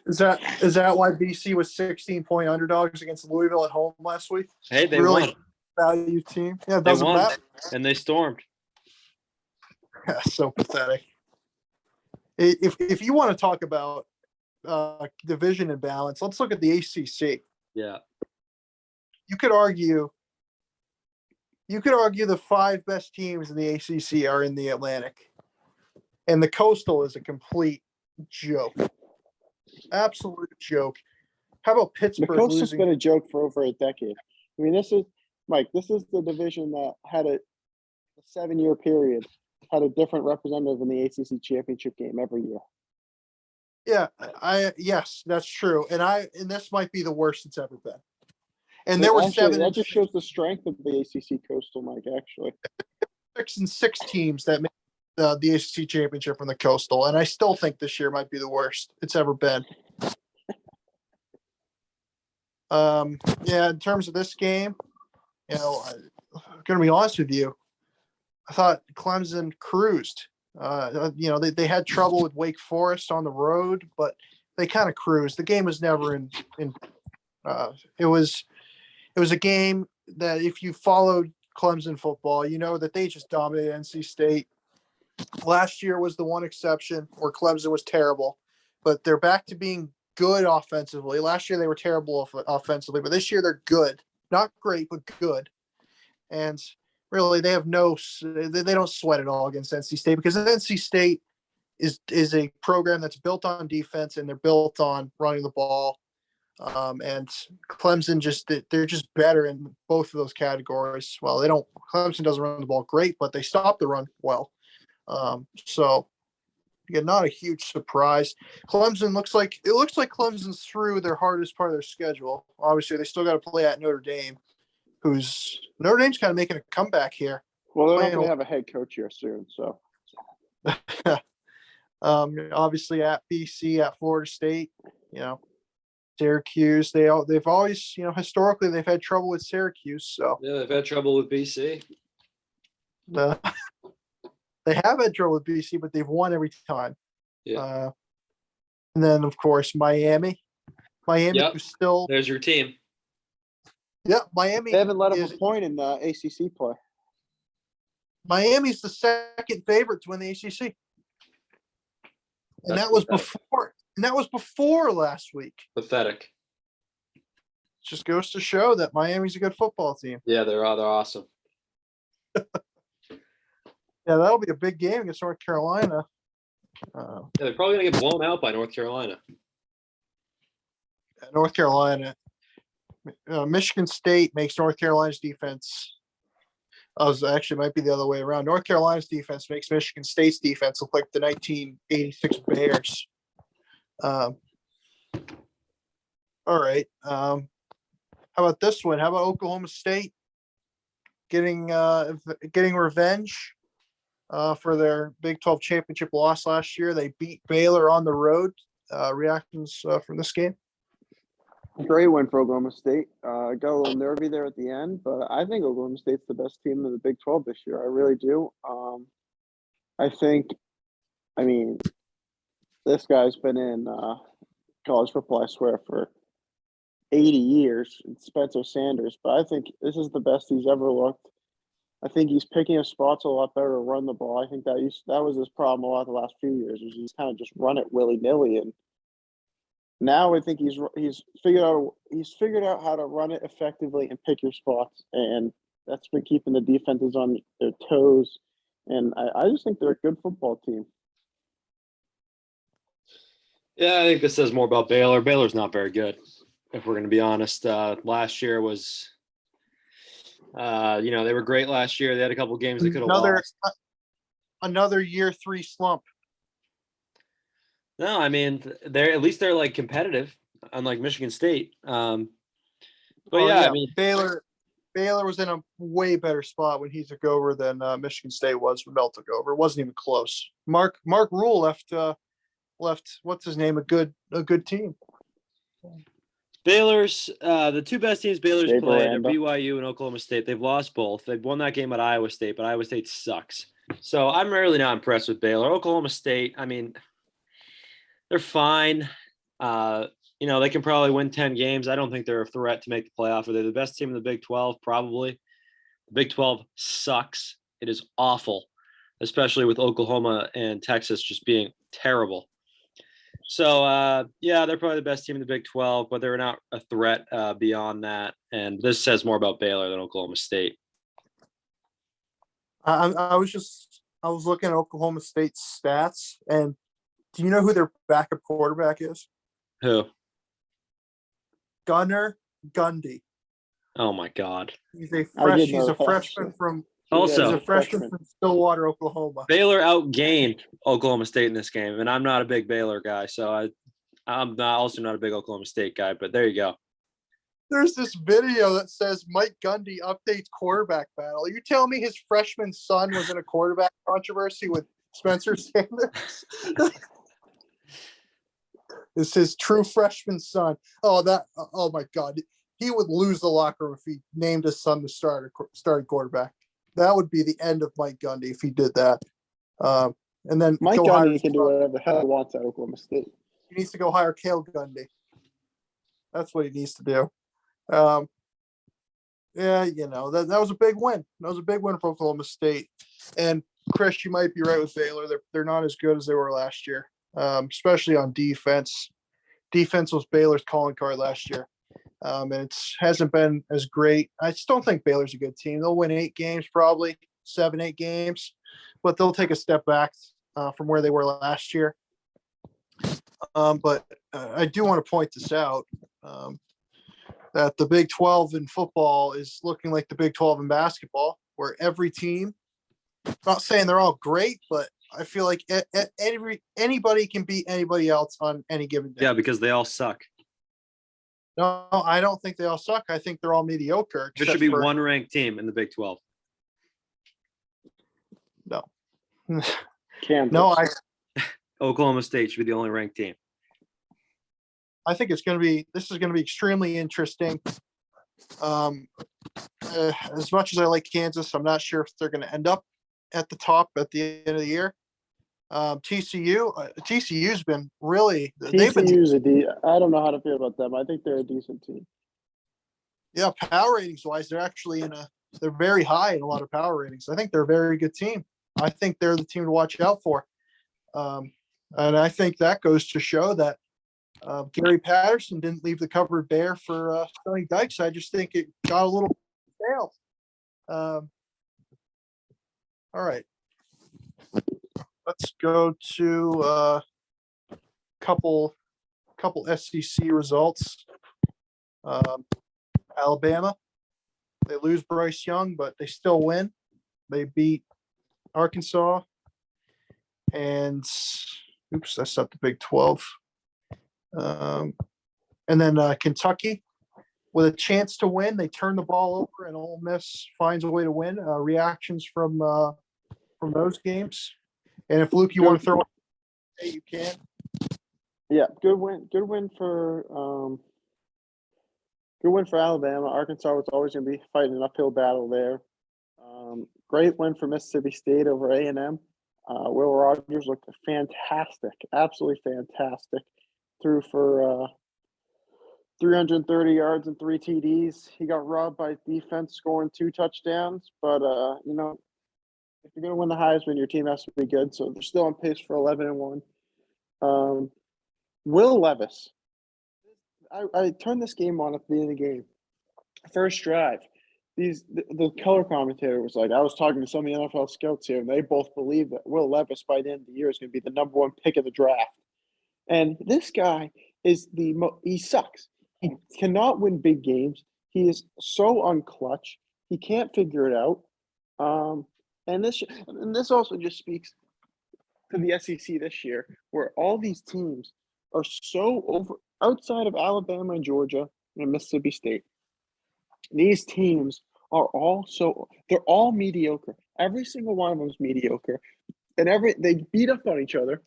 Speaker 1: Is that why BC was 16-point underdogs against Louisville at home last week?
Speaker 3: Hey, they
Speaker 1: really
Speaker 3: won.
Speaker 1: Value team. Yeah, it
Speaker 3: They
Speaker 1: doesn't
Speaker 3: won,
Speaker 1: matter.
Speaker 3: and they stormed.
Speaker 1: So pathetic. If you want to talk about division imbalance, let's look at the ACC.
Speaker 3: Yeah.
Speaker 1: You could argue the 5 best teams in the ACC are in the Atlantic, and the Coastal is a complete joke, absolute joke. How about Pittsburgh?
Speaker 2: The Coastal's been a joke for over a decade. I mean, this is the division that had a 7-year period had a different representative in the ACC championship game every year.
Speaker 1: Yeah, yes, that's true. And this might be the worst it's ever been. And there were
Speaker 2: Actually,
Speaker 1: 7
Speaker 2: that
Speaker 1: and
Speaker 2: just shows the strength of the ACC Coastal, Mike. Actually,
Speaker 1: 6 teams that made the ACC championship from the Coastal, and I still think this year might be the worst it's ever been. Yeah, in terms of this game, I'm going to be honest with you. I thought Clemson cruised. They had trouble with Wake Forest on the road, but they kind of cruised. The game was never in. It was a game that if you followed Clemson football, you know that they just dominated NC State. Last year was the one exception where Clemson was terrible, but they're back to being good offensively. Last year they were terrible offensively, but this year they're good. Not great, but good. And really, they have they don't sweat at all against NC State because NC State is a program that's built on defense and they're built on running the ball. And Clemson they're just better in both of those categories. Well, Clemson doesn't run the ball great, but they stop the run well. So again, not a huge surprise. Clemson looks like Clemson's through their hardest part of their schedule. Obviously, they still got to play at Notre Dame. Notre Dame's kind of making a comeback here.
Speaker 2: well, they're not going to have a head coach here soon, so.
Speaker 1: Obviously at BC, at Florida State, Syracuse. They've always, historically they've had trouble with Syracuse. So
Speaker 3: Yeah, they've had trouble with BC.
Speaker 1: They have had trouble with BC, but they've won every time.
Speaker 3: Yeah.
Speaker 1: And then of course Miami.
Speaker 3: Yep.
Speaker 1: Was still.
Speaker 3: There's your team.
Speaker 1: Yeah, Miami.
Speaker 2: They haven't let them a point in the ACC play.
Speaker 1: Miami's the second favorite to win the ACC. And that was before last week.
Speaker 3: Pathetic.
Speaker 1: Just goes to show that Miami's a good football team.
Speaker 3: Yeah, they're awesome.
Speaker 1: Yeah, that'll be a big game against North Carolina.
Speaker 3: Yeah, they're probably going to get blown out by North Carolina.
Speaker 1: North Carolina. Michigan State makes North Carolina's defense. Actually, might be the other way around. North Carolina's defense makes Michigan State's defense look like the 1986 Bears. All right. How about this one? How about Oklahoma State getting revenge for their Big 12 championship loss last year? They beat Baylor on the road. Reactions from this game?
Speaker 2: Great win for Oklahoma State. Got a little nervy there at the end, but I think Oklahoma State's the best team in the Big 12 this year. I really do. This guy's been in college football, I swear, for 80 years. It's Spencer Sanders, but I think this is the best he's ever looked. I think he's picking his spots a lot better to run the ball. I think that was his problem a lot the last few years. Was he's kind of just run it willy-nilly, and now I think he's figured out how to run it effectively and pick your spots, and that's been keeping the defenses on their toes. And I just think they're a good football team.
Speaker 3: Yeah, I think this says more about Baylor. Baylor's not very good, if we're going to be honest. Last year was, they were great last year. They had a couple games they could have lost.
Speaker 1: Another year 3 slump.
Speaker 3: No, I mean they're like competitive, unlike Michigan State. I mean
Speaker 1: Baylor was in a way better spot when he took over than Michigan State was when Mel took over. It wasn't even close. Mark Rule left what's his name, a good team.
Speaker 3: Baylor's the two best teams Baylor's
Speaker 2: Dave
Speaker 3: played are
Speaker 2: Aranda.
Speaker 3: BYU and Oklahoma State. They've lost both. They've won that game at Iowa State, but Iowa State sucks. So I'm really not impressed with Baylor. Oklahoma State, I mean, they're fine. They can probably win 10 games. I don't think they're a threat to make the playoff. They're the best team in the Big 12, probably. The Big 12 sucks. It is awful, especially with Oklahoma and Texas just being terrible. So, they're probably the best team in the Big 12, but they're not a threat beyond that. And this says more about Baylor than Oklahoma State.
Speaker 1: I was looking at Oklahoma State's stats, and do you know who their backup quarterback is?
Speaker 3: Who?
Speaker 1: Gunnar Gundy.
Speaker 3: Oh my God.
Speaker 1: He's a
Speaker 2: I did know
Speaker 1: he's a
Speaker 2: that.
Speaker 1: freshman from
Speaker 3: Also,
Speaker 1: He's a freshman from Stillwater, Oklahoma.
Speaker 3: Baylor outgained Oklahoma State in this game, and I'm not a big Baylor guy, so I'm also not a big Oklahoma State guy. But there you go.
Speaker 1: There's this video that says Mike Gundy updates quarterback battle. Are you telling me his freshman son was in a quarterback controversy with Spencer Sanders? It's his true freshman son. Oh my God. He would lose the locker room if he named his son the starting quarterback. That would be the end of Mike Gundy if he did that. And then
Speaker 2: Mike Gundy can do whatever the hell he wants at Oklahoma State.
Speaker 1: He needs to go hire Cale Gundy. That's what he needs to do. Yeah, that was a big win. That was a big win for Oklahoma State. And Chris, you might be right with Baylor. They're not as good as they were last year, especially on defense. Defense was Baylor's calling card last year. And it hasn't been as great. I just don't think Baylor's a good team. They'll win 8 games, probably 7-8 games, but they'll take a step back from where they were last year. But I do want to point this out, that the Big 12 in football is looking like the Big 12 in basketball, where every team, not saying they're all great, but I feel like anybody can beat anybody else on any given day.
Speaker 3: Yeah, because they all suck.
Speaker 1: No, I don't think they all suck. I think they're all mediocre.
Speaker 3: There should be one ranked team in the Big 12.
Speaker 1: No.
Speaker 2: Kansas.
Speaker 1: No,
Speaker 3: Oklahoma State should be the only ranked team.
Speaker 1: I think this is going to be extremely interesting. As much as I like Kansas, I'm not sure if they're going to end up at the top at the end of the year. TCU's been really.
Speaker 2: TCU's I don't know how to feel about them. I think they're a decent team.
Speaker 1: Yeah, power ratings wise, they're actually they're very high in a lot of power ratings. I think they're a very good team. I think they're the team to watch out for. And I think that goes to show that Gary Patterson didn't leave the cupboard bare for Sonny Dykes. I just think it got a little stale. All right. Let's go to a couple SEC results. Alabama, they lose Bryce Young, but they still win. They beat Arkansas, and that's not the Big 12. And then Kentucky, with a chance to win, they turn the ball over, and Ole Miss finds a way to win. Reactions from those games. And if Luke, you want to throw it, you can.
Speaker 2: Yeah, good win. Good win for Alabama. Arkansas was always going to be fighting an uphill battle there. Great win for Mississippi State over A&M. Will Rogers looked fantastic, absolutely fantastic. Threw for 330 yards and 3 TDs. He got robbed by defense scoring 2 touchdowns, but if you're going to win the Heisman, your team has to be good. So they're still on pace for 11-1. Will Levis. I turned this game on at the end of the game. First drive. The color commentator was like, I was talking to some of the NFL scouts here, and they both believe that Will Levis by the end of the year is going to be the number 1 pick of the draft. And this guy is he sucks. He cannot win big games. He is so unclutch. He can't figure it out. And this also just speaks to the SEC this year, where all these teams are so over outside of Alabama and Georgia and Mississippi State. These teams are they're all mediocre. Every single one of them is mediocre, and they beat up on each other.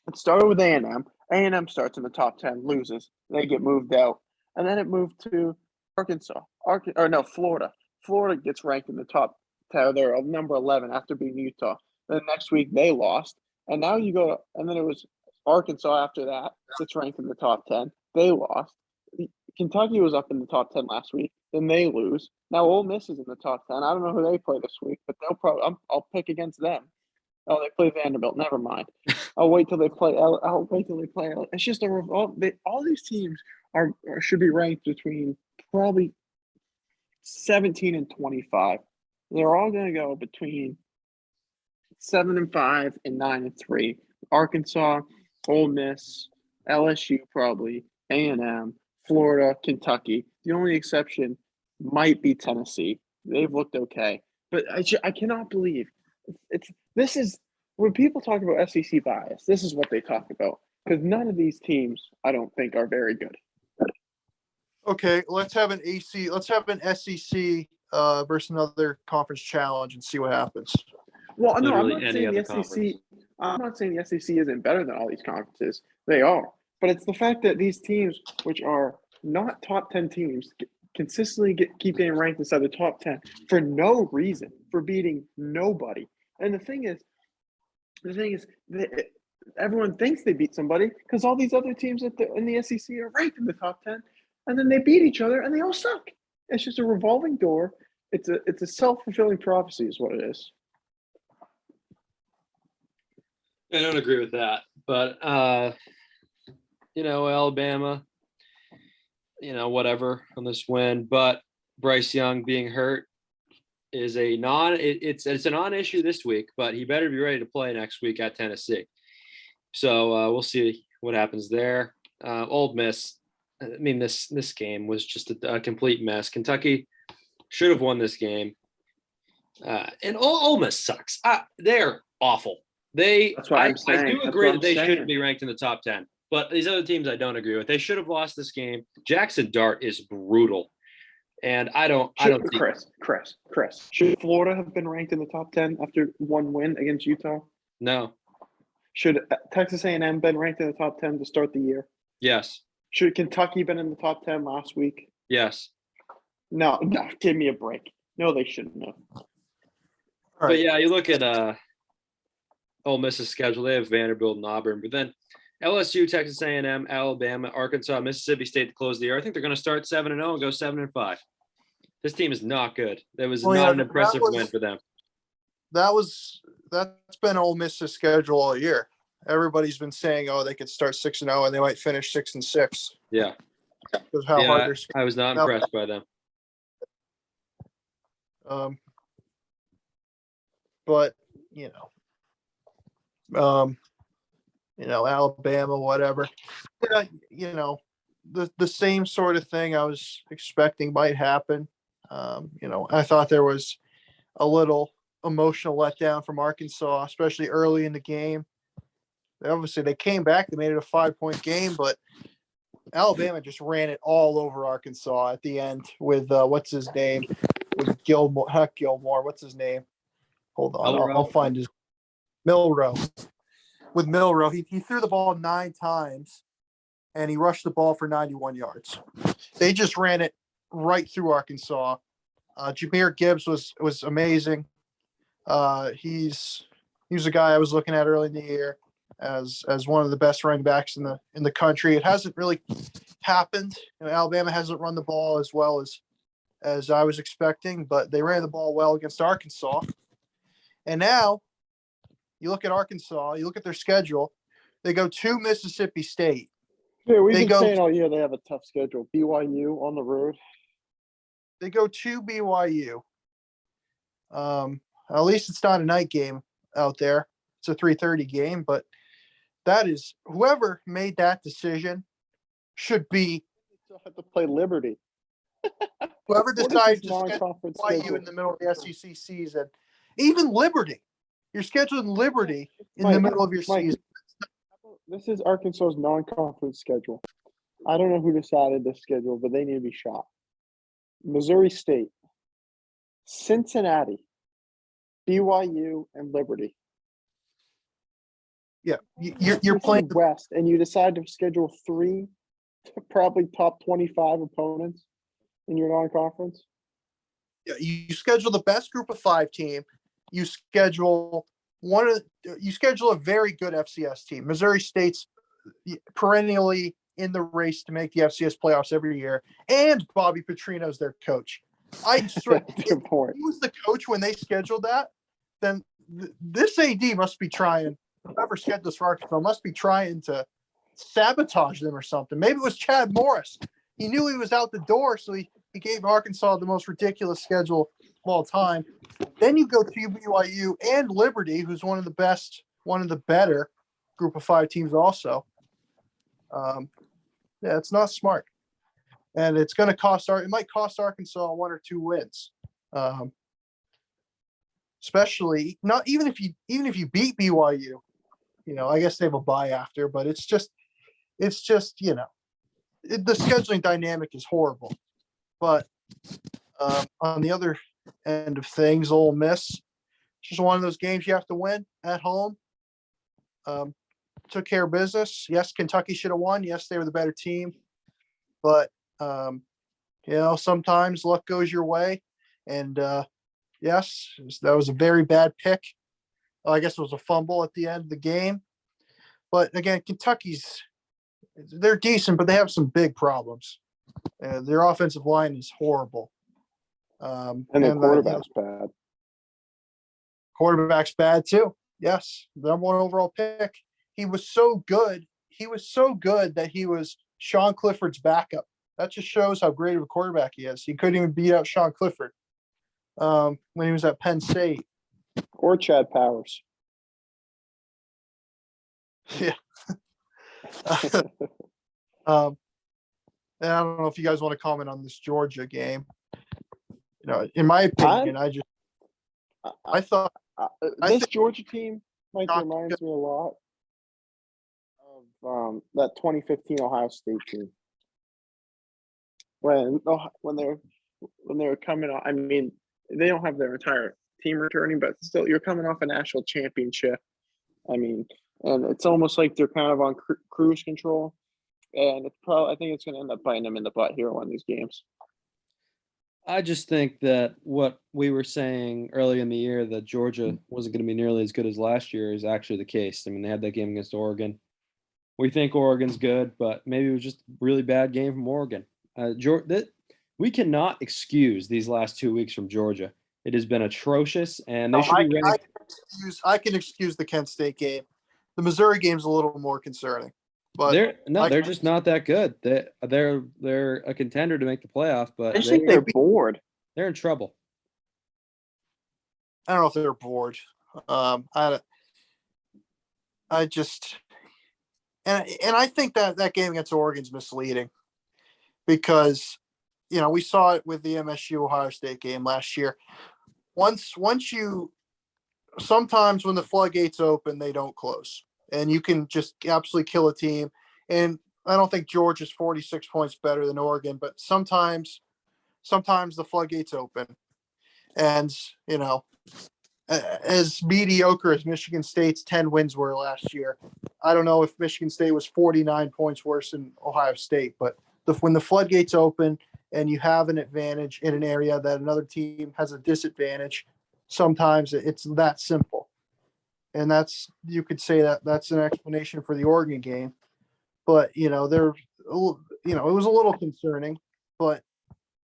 Speaker 2: It started with A&M. A&M starts in the top 10, loses, they get moved out, and then it moved to Florida. Florida gets ranked in the top 10. They're number 11 after beating Utah. Then next week they lost, and now and then it was Arkansas after that. It's ranked in the top 10. They lost. Kentucky was up in the top 10 last week. Then they lose. Now Ole Miss is in the top 10. I don't know who they play this week, but they'll probably. I'll pick against them. Oh, they play Vanderbilt. Never mind. I'll wait till they play. It's just a revolt. All these teams should be ranked between probably 17 and 25. They're all going to go between 7-5 and 9-3. Arkansas, Ole Miss, LSU probably, A&M, Florida, Kentucky. The only exception might be Tennessee. They've looked okay. But I cannot believe this is when people talk about SEC bias. This is what they talk about because none of these teams I don't think are very good.
Speaker 1: Okay, let's have an SEC versus another conference challenge and see what happens.
Speaker 2: Well, no, I'm
Speaker 3: Literally
Speaker 2: not
Speaker 3: any
Speaker 2: saying
Speaker 3: other
Speaker 2: the SEC.
Speaker 3: conference.
Speaker 2: I'm not saying the SEC isn't better than all these conferences. They are, but it's the fact that these teams, which are not top 10 teams, consistently keep getting ranked inside the top 10 for no reason, for beating nobody. And the thing is, that everyone thinks they beat somebody because all these other teams in the SEC are ranked in the top 10, and then they beat each other and they all suck. It's just a revolving door. It's a self-fulfilling prophecy, is what it is.
Speaker 3: I don't agree with that, but Alabama, whatever on this win, but Bryce Young being hurt is it's a non-issue this week, but he better be ready to play next week at Tennessee. So we'll see what happens there. Ole Miss, I mean, this game was just a complete mess. Kentucky should have won this game, and Ole Miss sucks. They're awful.
Speaker 2: That's what I'm saying.
Speaker 3: I do
Speaker 2: That's
Speaker 3: agree
Speaker 2: what
Speaker 3: that
Speaker 2: I'm
Speaker 3: they
Speaker 2: saying.
Speaker 3: shouldn't be ranked in the top 10, but these other teams I don't agree with. They should have lost this game. Jackson Dart is brutal, and I don't see.
Speaker 2: Chris. Should Florida have been ranked in the top 10 after one win against Utah?
Speaker 3: No.
Speaker 2: Should Texas A&M been ranked in the top 10 to start the year?
Speaker 3: Yes.
Speaker 2: Should Kentucky been in the top 10 last week?
Speaker 3: Yes.
Speaker 2: No, give me a break. No, they shouldn't have.
Speaker 3: But yeah, you look at Ole Miss's schedule. They have Vanderbilt and Auburn, but then LSU, Texas A&M, Alabama, Arkansas, Mississippi State to close the year. I think they're going to start 7-0 and go 7-5. This team is not good. That was not an impressive win for them.
Speaker 1: That's been Ole Miss's schedule all year. Everybody's been saying, they could start 6-0 and they might finish 6-6.
Speaker 3: Yeah.
Speaker 1: Because how hard
Speaker 3: I was not impressed by them.
Speaker 1: But Alabama, whatever. The same sort of thing I was expecting might happen. I thought there was a little emotional letdown from Arkansas, especially early in the game. Obviously, they came back. They made it a 5-point game, but Alabama just ran it all over Arkansas at the end with what's his name? With Gilmore. What's his name? Hold on, I'll find his Milrow. With Milrow, he threw the ball 9 times, and he rushed the ball for 91 yards. They just ran it right through Arkansas. Jahmyr Gibbs was amazing. He's a guy I was looking at early in the year as one of the best running backs in the country. It hasn't really happened. Alabama hasn't run the ball as well as I was expecting, but they ran the ball well against Arkansas. And now you look at Arkansas, you look at their schedule, they go to Mississippi State.
Speaker 2: Yeah, we've been saying all year they have a tough schedule. BYU on the road.
Speaker 1: They go to BYU. At least it's not a night game out there. It's a 3:30 game, but that is whoever made that decision should be.
Speaker 2: Still have to play Liberty.
Speaker 1: Whoever decided to schedule BYU in the middle of the SEC season, even Liberty, you're scheduling Liberty in the middle of your season.
Speaker 2: This is Arkansas's non-conference schedule. I don't know who decided this schedule, but they need to be shot. Missouri State, Cincinnati, BYU, and Liberty.
Speaker 1: Yeah, you're playing
Speaker 2: West, and you decide to schedule 3 probably top 25 opponents in your non-conference.
Speaker 1: Yeah, you schedule the best group of 5 team. You schedule a very good FCS team. Missouri State's perennially in the race to make the FCS playoffs every year, and Bobby Petrino's their coach.
Speaker 2: Good point.
Speaker 1: If he was the coach when they scheduled that, then this AD must be trying. Whoever scheduled this for Arkansas must be trying to sabotage them or something. Maybe it was Chad Morris. He knew he was out the door, so he gave Arkansas the most ridiculous schedule of all time. Then you go to BYU and Liberty, who's one of the better group of 5 teams also. Yeah, it's not smart. And it's going to it might cost Arkansas 1 or 2 wins. especially not even if you beat BYU. I guess they have a bye after, but it's just the scheduling dynamic is horrible. But on the other end of things, Ole Miss, it's just one of those games you have to win at home. Took care of business. Yes, Kentucky should have won. Yes, they were the better team. But, sometimes luck goes your way. And, yes, that was a very bad pick. I guess it was a fumble at the end of the game. But, again, they're decent, but they have some big problems. Their offensive line is horrible.
Speaker 2: And their quarterback's bad.
Speaker 1: Quarterback's bad too. Yes, the number 1 overall pick. He was so good. That he was Sean Clifford's backup. That just shows how great of a quarterback he is. He couldn't even beat out Sean Clifford when he was at Penn State.
Speaker 2: Or Chad Powers.
Speaker 1: Yeah. And I don't know if you guys want to comment on this Georgia game. In my opinion, I thought
Speaker 2: this Georgia team reminds me a lot of that 2015 Ohio State team. When they were coming off, I mean, they don't have their entire team returning, but still, you're coming off a national championship. I mean, and it's almost like they're kind of on cruise control, and I think it's going to end up biting them in the butt here one of these games.
Speaker 3: I just think that what we were saying earlier in the year, that Georgia wasn't going to be nearly as good as last year, is actually the case. I mean, they had that game against Oregon. We think Oregon's good, but maybe it was just a really bad game from Oregon. We cannot excuse these last 2 weeks from Georgia. It has been atrocious, and they should be ranked.
Speaker 1: I can excuse the Kent State game. The Missouri game's a little more concerning. But
Speaker 3: they're just not that good. They're a contender to make the playoff, but
Speaker 2: I just think they're bored.
Speaker 3: They're in trouble.
Speaker 1: I don't know if they're bored. I just and I think that game against Oregon's misleading because we saw it with the MSU Ohio State game last year. Sometimes when the floodgates open, they don't close. And you can just absolutely kill a team. And I don't think Georgia's 46 points better than Oregon, but sometimes the floodgates open. And, as mediocre as Michigan State's 10 wins were last year, I don't know if Michigan State was 49 points worse than Ohio State, but when the floodgates open and you have an advantage in an area that another team has a disadvantage, sometimes it's that simple. And you could say that's an explanation for the Oregon game, but it was a little concerning, but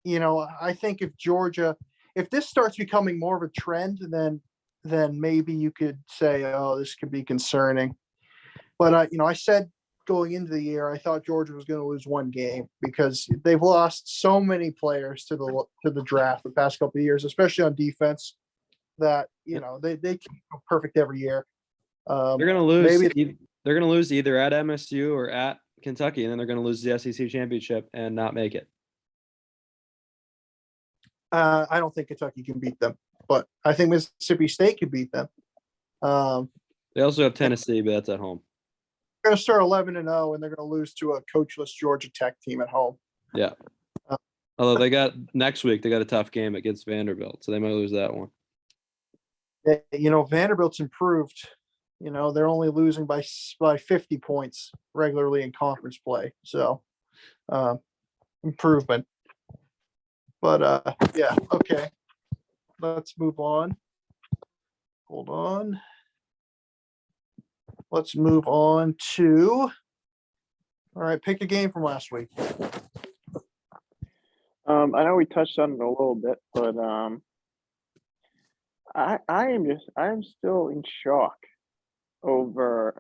Speaker 1: I think if this starts becoming more of a trend, then maybe you could say, oh, this could be concerning. But I said going into the year, I thought Georgia was going to lose one game because they've lost so many players to the draft the past couple of years, especially on defense. That they keep perfect every year.
Speaker 3: They're going to lose. They're going to lose either at MSU or at Kentucky, and then they're going to lose the SEC championship and not make it.
Speaker 1: I don't think Kentucky can beat them, but I think Mississippi State could beat them.
Speaker 3: They also have Tennessee, but that's at home.
Speaker 1: They're going to start 11-0, and they're going to lose to a coachless Georgia Tech team at home.
Speaker 3: Yeah. Although next week they got a tough game against Vanderbilt, so they might lose that one.
Speaker 1: Vanderbilt's improved. They're only losing by 50 points regularly in conference play. So, improvement. But, yeah, okay. Let's move on. Hold on. Let's move on to – all right, pick a game from last week.
Speaker 2: I know we touched on it a little bit, but I am still in shock over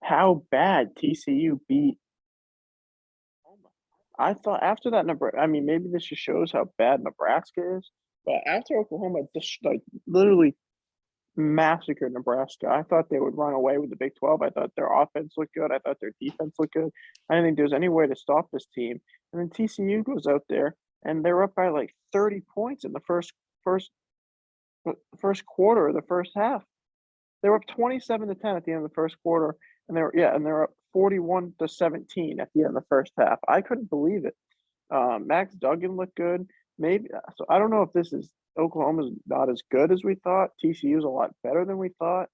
Speaker 2: how bad TCU beat. I thought after that, maybe this just shows how bad Nebraska is. But after Oklahoma just literally massacred Nebraska, I thought they would run away with the Big 12. I thought their offense looked good. I thought their defense looked good. I didn't think there was any way to stop this team. And then TCU goes out there and they were up by like 30 points in the first quarter of the first half. They were up 27-10 at the end of the first quarter, and they're up 41-17 at the end of the first half. I couldn't believe it. Max Duggan looked good. Maybe so. I don't know if this is Oklahoma's not as good as we thought. TCU's a lot better than we thought,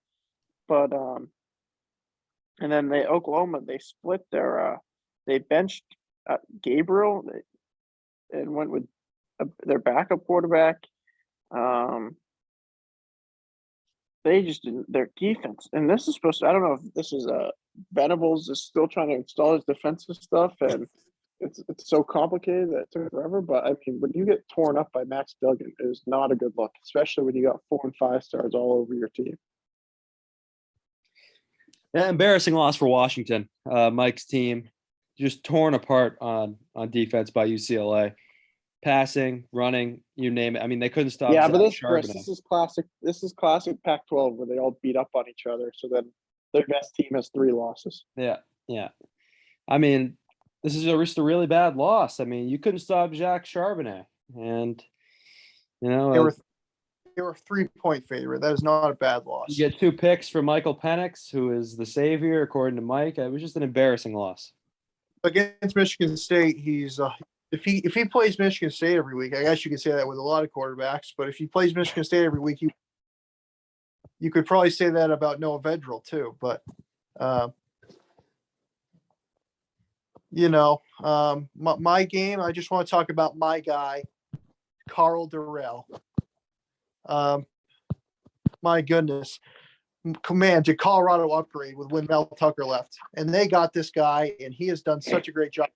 Speaker 2: but and then Oklahoma split they benched Gabriel and went with their backup quarterback. They just didn't their defense, and this is supposed to. I don't know if this is Venables is still trying to install his defensive stuff, and it's so complicated that it took forever. But I mean, when you get torn up by Max Duggan, it is not a good look, especially when you got 4 and 5 stars all over your team.
Speaker 3: Yeah, embarrassing loss for Washington. Mike's team just torn apart on defense by UCLA. Passing, running, you name it. I mean, they couldn't stop.
Speaker 2: Yeah, but
Speaker 3: Chris,
Speaker 2: this is classic. This is classic Pac-12 where they all beat up on each other. So then their best team has 3 losses.
Speaker 3: Yeah. I mean, this is just a really bad loss. I mean, you couldn't stop Jacques Charbonnet, and
Speaker 1: they were 3-point favorite. That is not a bad loss.
Speaker 3: You get 2 picks for Michael Penix, who is the savior according to Mike. It was just an embarrassing loss
Speaker 1: against Michigan State. He's if he plays Michigan State every week, I guess you could say that with a lot of quarterbacks. But if he plays Michigan State every week, you could probably say that about Noah Vedral too. But my game. I just want to talk about my guy, Carl Durrell. My goodness, man, did Colorado upgrade with when Mel Tucker left, and they got this guy, and he has done such a great job.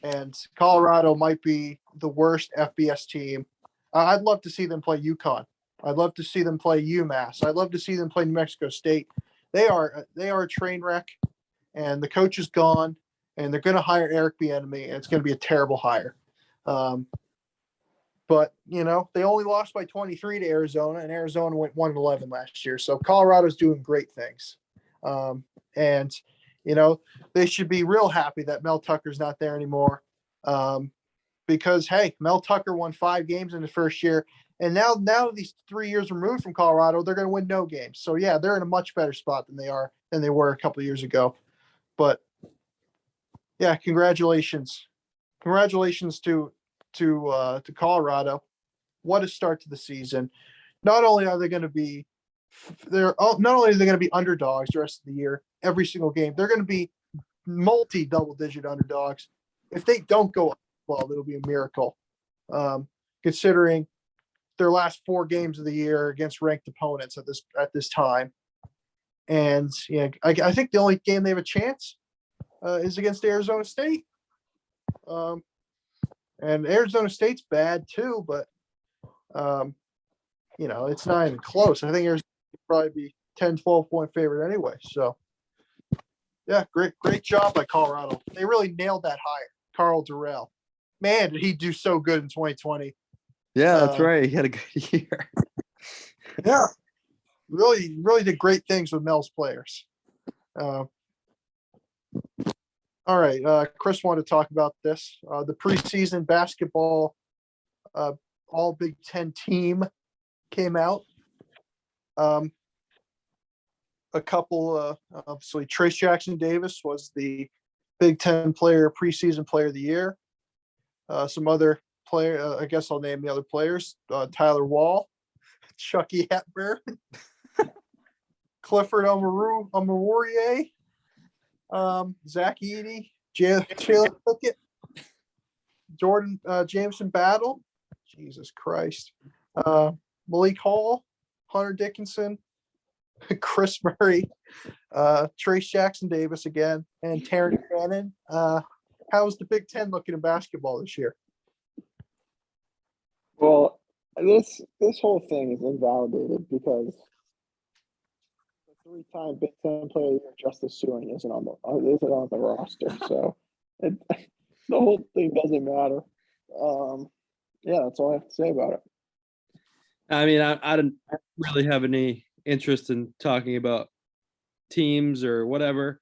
Speaker 1: And Colorado might be the worst FBS team. I'd love to see them play UConn. I'd love to see them play UMass. I'd love to see them play New Mexico State. They are a train wreck, and the coach is gone, and they're going to hire Eric Bieniemy, and it's going to be a terrible hire. But they only lost by 23 to Arizona, and Arizona went 1-11 last year. So Colorado's doing great things, and they should be real happy that Mel Tucker's not there anymore, because hey, Mel Tucker won 5 games in the first year, and now these 3 years removed from Colorado, they're going to win no games. So yeah, they're in a much better spot than they were a couple of years ago. But yeah, congratulations to Colorado. What a start to the season. Not only are they going to be underdogs the rest of the year, every single game, they're going to be double-digit underdogs. If they don't go up, well, it'll be a miracle, considering their last 4 games of the year against ranked opponents at this time. And yeah, I think the only game they have a chance is against Arizona State. And Arizona State's bad too, but it's not even close. I think Arizona would probably be 10, 12-point favorite anyway. So yeah, great job by Colorado. They really nailed that hire. Carl Durrell. Man, did he do so good in 2020.
Speaker 3: Yeah, that's right. He had a good year.
Speaker 1: Yeah. Really did great things with Mel's players. All right. Chris wanted to talk about this. The preseason basketball all Big Ten team came out. A couple, obviously, Trace Jackson Davis was the Big Ten preseason player of the year. Some other player, I guess I'll name the other players. Tyler Wall, Chucky Hepburn, Clifford Omoruye, Zach Edey, Jalen Pickett, Jordan Jameson Battle, Jesus Christ, Malik Hall, Hunter Dickinson, Chris Murray, Trace Jackson Davis again, and Terrence Shannon. How's the Big Ten looking in basketball this year?
Speaker 2: Well, this whole thing is invalidated because the 3-time Big Ten Player of the Year Justice Suing isn't on the roster, so the whole thing doesn't matter. Yeah, that's all I have to say about it.
Speaker 3: I mean, I didn't really have any interest in talking about teams or whatever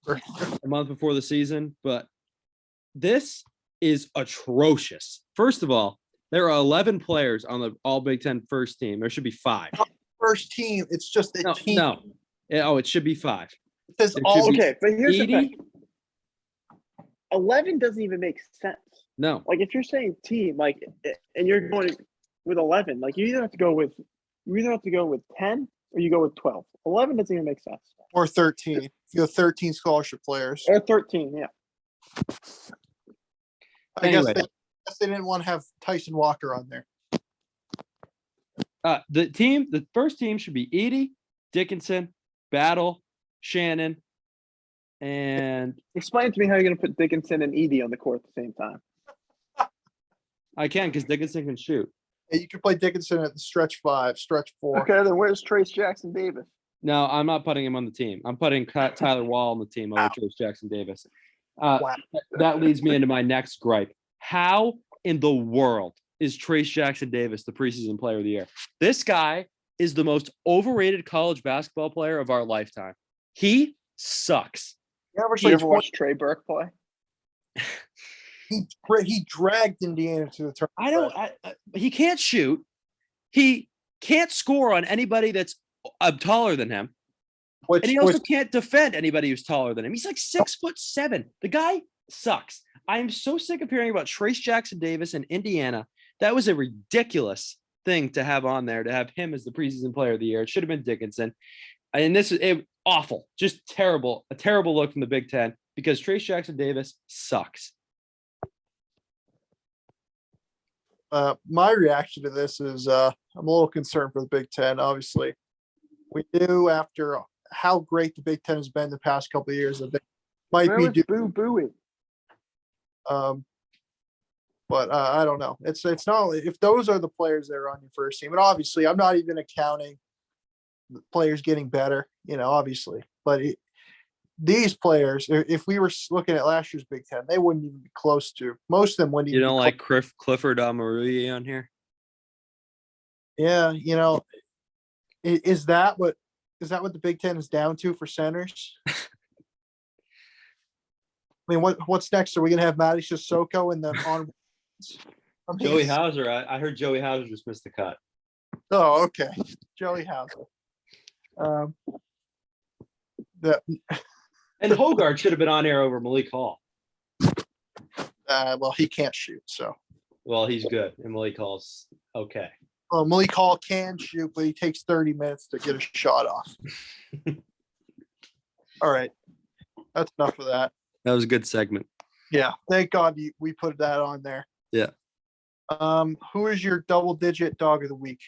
Speaker 3: a month before the season, but this is atrocious. First of all, there are 11 players on the All Big Ten first team. There should be 5.
Speaker 1: First team, it's just a team.
Speaker 3: No. Oh, it should be 5.
Speaker 1: It says
Speaker 3: There
Speaker 1: all.
Speaker 3: should be
Speaker 2: Okay, but here's the
Speaker 3: 80.
Speaker 2: thing. 11 doesn't even make sense.
Speaker 3: No.
Speaker 2: Like if you're saying team, like, and you're going with 11, like you either have to go with 10 or you go with 12. 11 doesn't even make sense.
Speaker 1: Or 13. You have 13 scholarship players.
Speaker 2: Or 13, yeah.
Speaker 1: I guess
Speaker 3: Anyway.
Speaker 1: they didn't want to have Tyson Walker on there.
Speaker 3: The first team should be Edey, Dickinson, Battle, Shannon, and
Speaker 2: Explain to me how you're going to put Dickinson and Edey on the court at the same time.
Speaker 3: I can because Dickinson can shoot.
Speaker 1: And you can play Dickinson at the stretch 5, stretch 4.
Speaker 2: Okay, then where's Trace Jackson Davis?
Speaker 3: No, I'm not putting him on the team. I'm putting Tyler Wall on the team over Trace Jackson Davis. That leads me into my next gripe. How in the world is Trace Jackson Davis the preseason player of the year? This guy is the most overrated college basketball player of our lifetime. He sucks.
Speaker 1: You
Speaker 2: You ever watch Trey Burke play?
Speaker 1: He dragged Indiana to the tournament.
Speaker 3: He can't shoot. He can't score on anybody that's taller than him. And he also can't defend anybody who's taller than him. He's like 6'7". The guy sucks. I am so sick of hearing about Trace Jackson Davis in Indiana. That was a ridiculous thing to have on there, to have him as the preseason player of the year. It should have been Dickinson. And this is awful, just terrible, a terrible look from the Big Ten because Trace Jackson Davis sucks.
Speaker 1: My reaction to this is I'm a little concerned for the Big Ten. Obviously, we knew after how great the Big Ten has been the past couple of years that they might
Speaker 2: Where
Speaker 1: be
Speaker 2: was Boo Booey?
Speaker 1: But I don't know. It's not if those are the players that are on your first team. And obviously, I'm not even accounting the players getting better. Obviously, but these players, if we were looking at last year's Big Ten, they wouldn't even be close to. Most of them wouldn't.
Speaker 3: You
Speaker 1: even
Speaker 3: don't
Speaker 1: be
Speaker 3: like Clifford Amarui on here?
Speaker 1: Yeah, is that what the Big Ten is down to for centers? I mean, what's next? Are we gonna have Matty Sissoko in the on?
Speaker 3: Joey Hauser. I heard Joey Hauser just missed the cut.
Speaker 1: Oh, okay, Joey Hauser.
Speaker 3: And Hogarth should have been on air over Malik Hall.
Speaker 1: Well, he can't shoot, so.
Speaker 3: Well, he's good, and Malik Hall's okay.
Speaker 1: Well, Malik Hall can shoot, but he takes 30 minutes to get a shot off. All right, that's enough of that.
Speaker 3: That was a good segment.
Speaker 1: Yeah, thank God we put that on there.
Speaker 3: Yeah.
Speaker 1: Who is your double-digit dog of the week?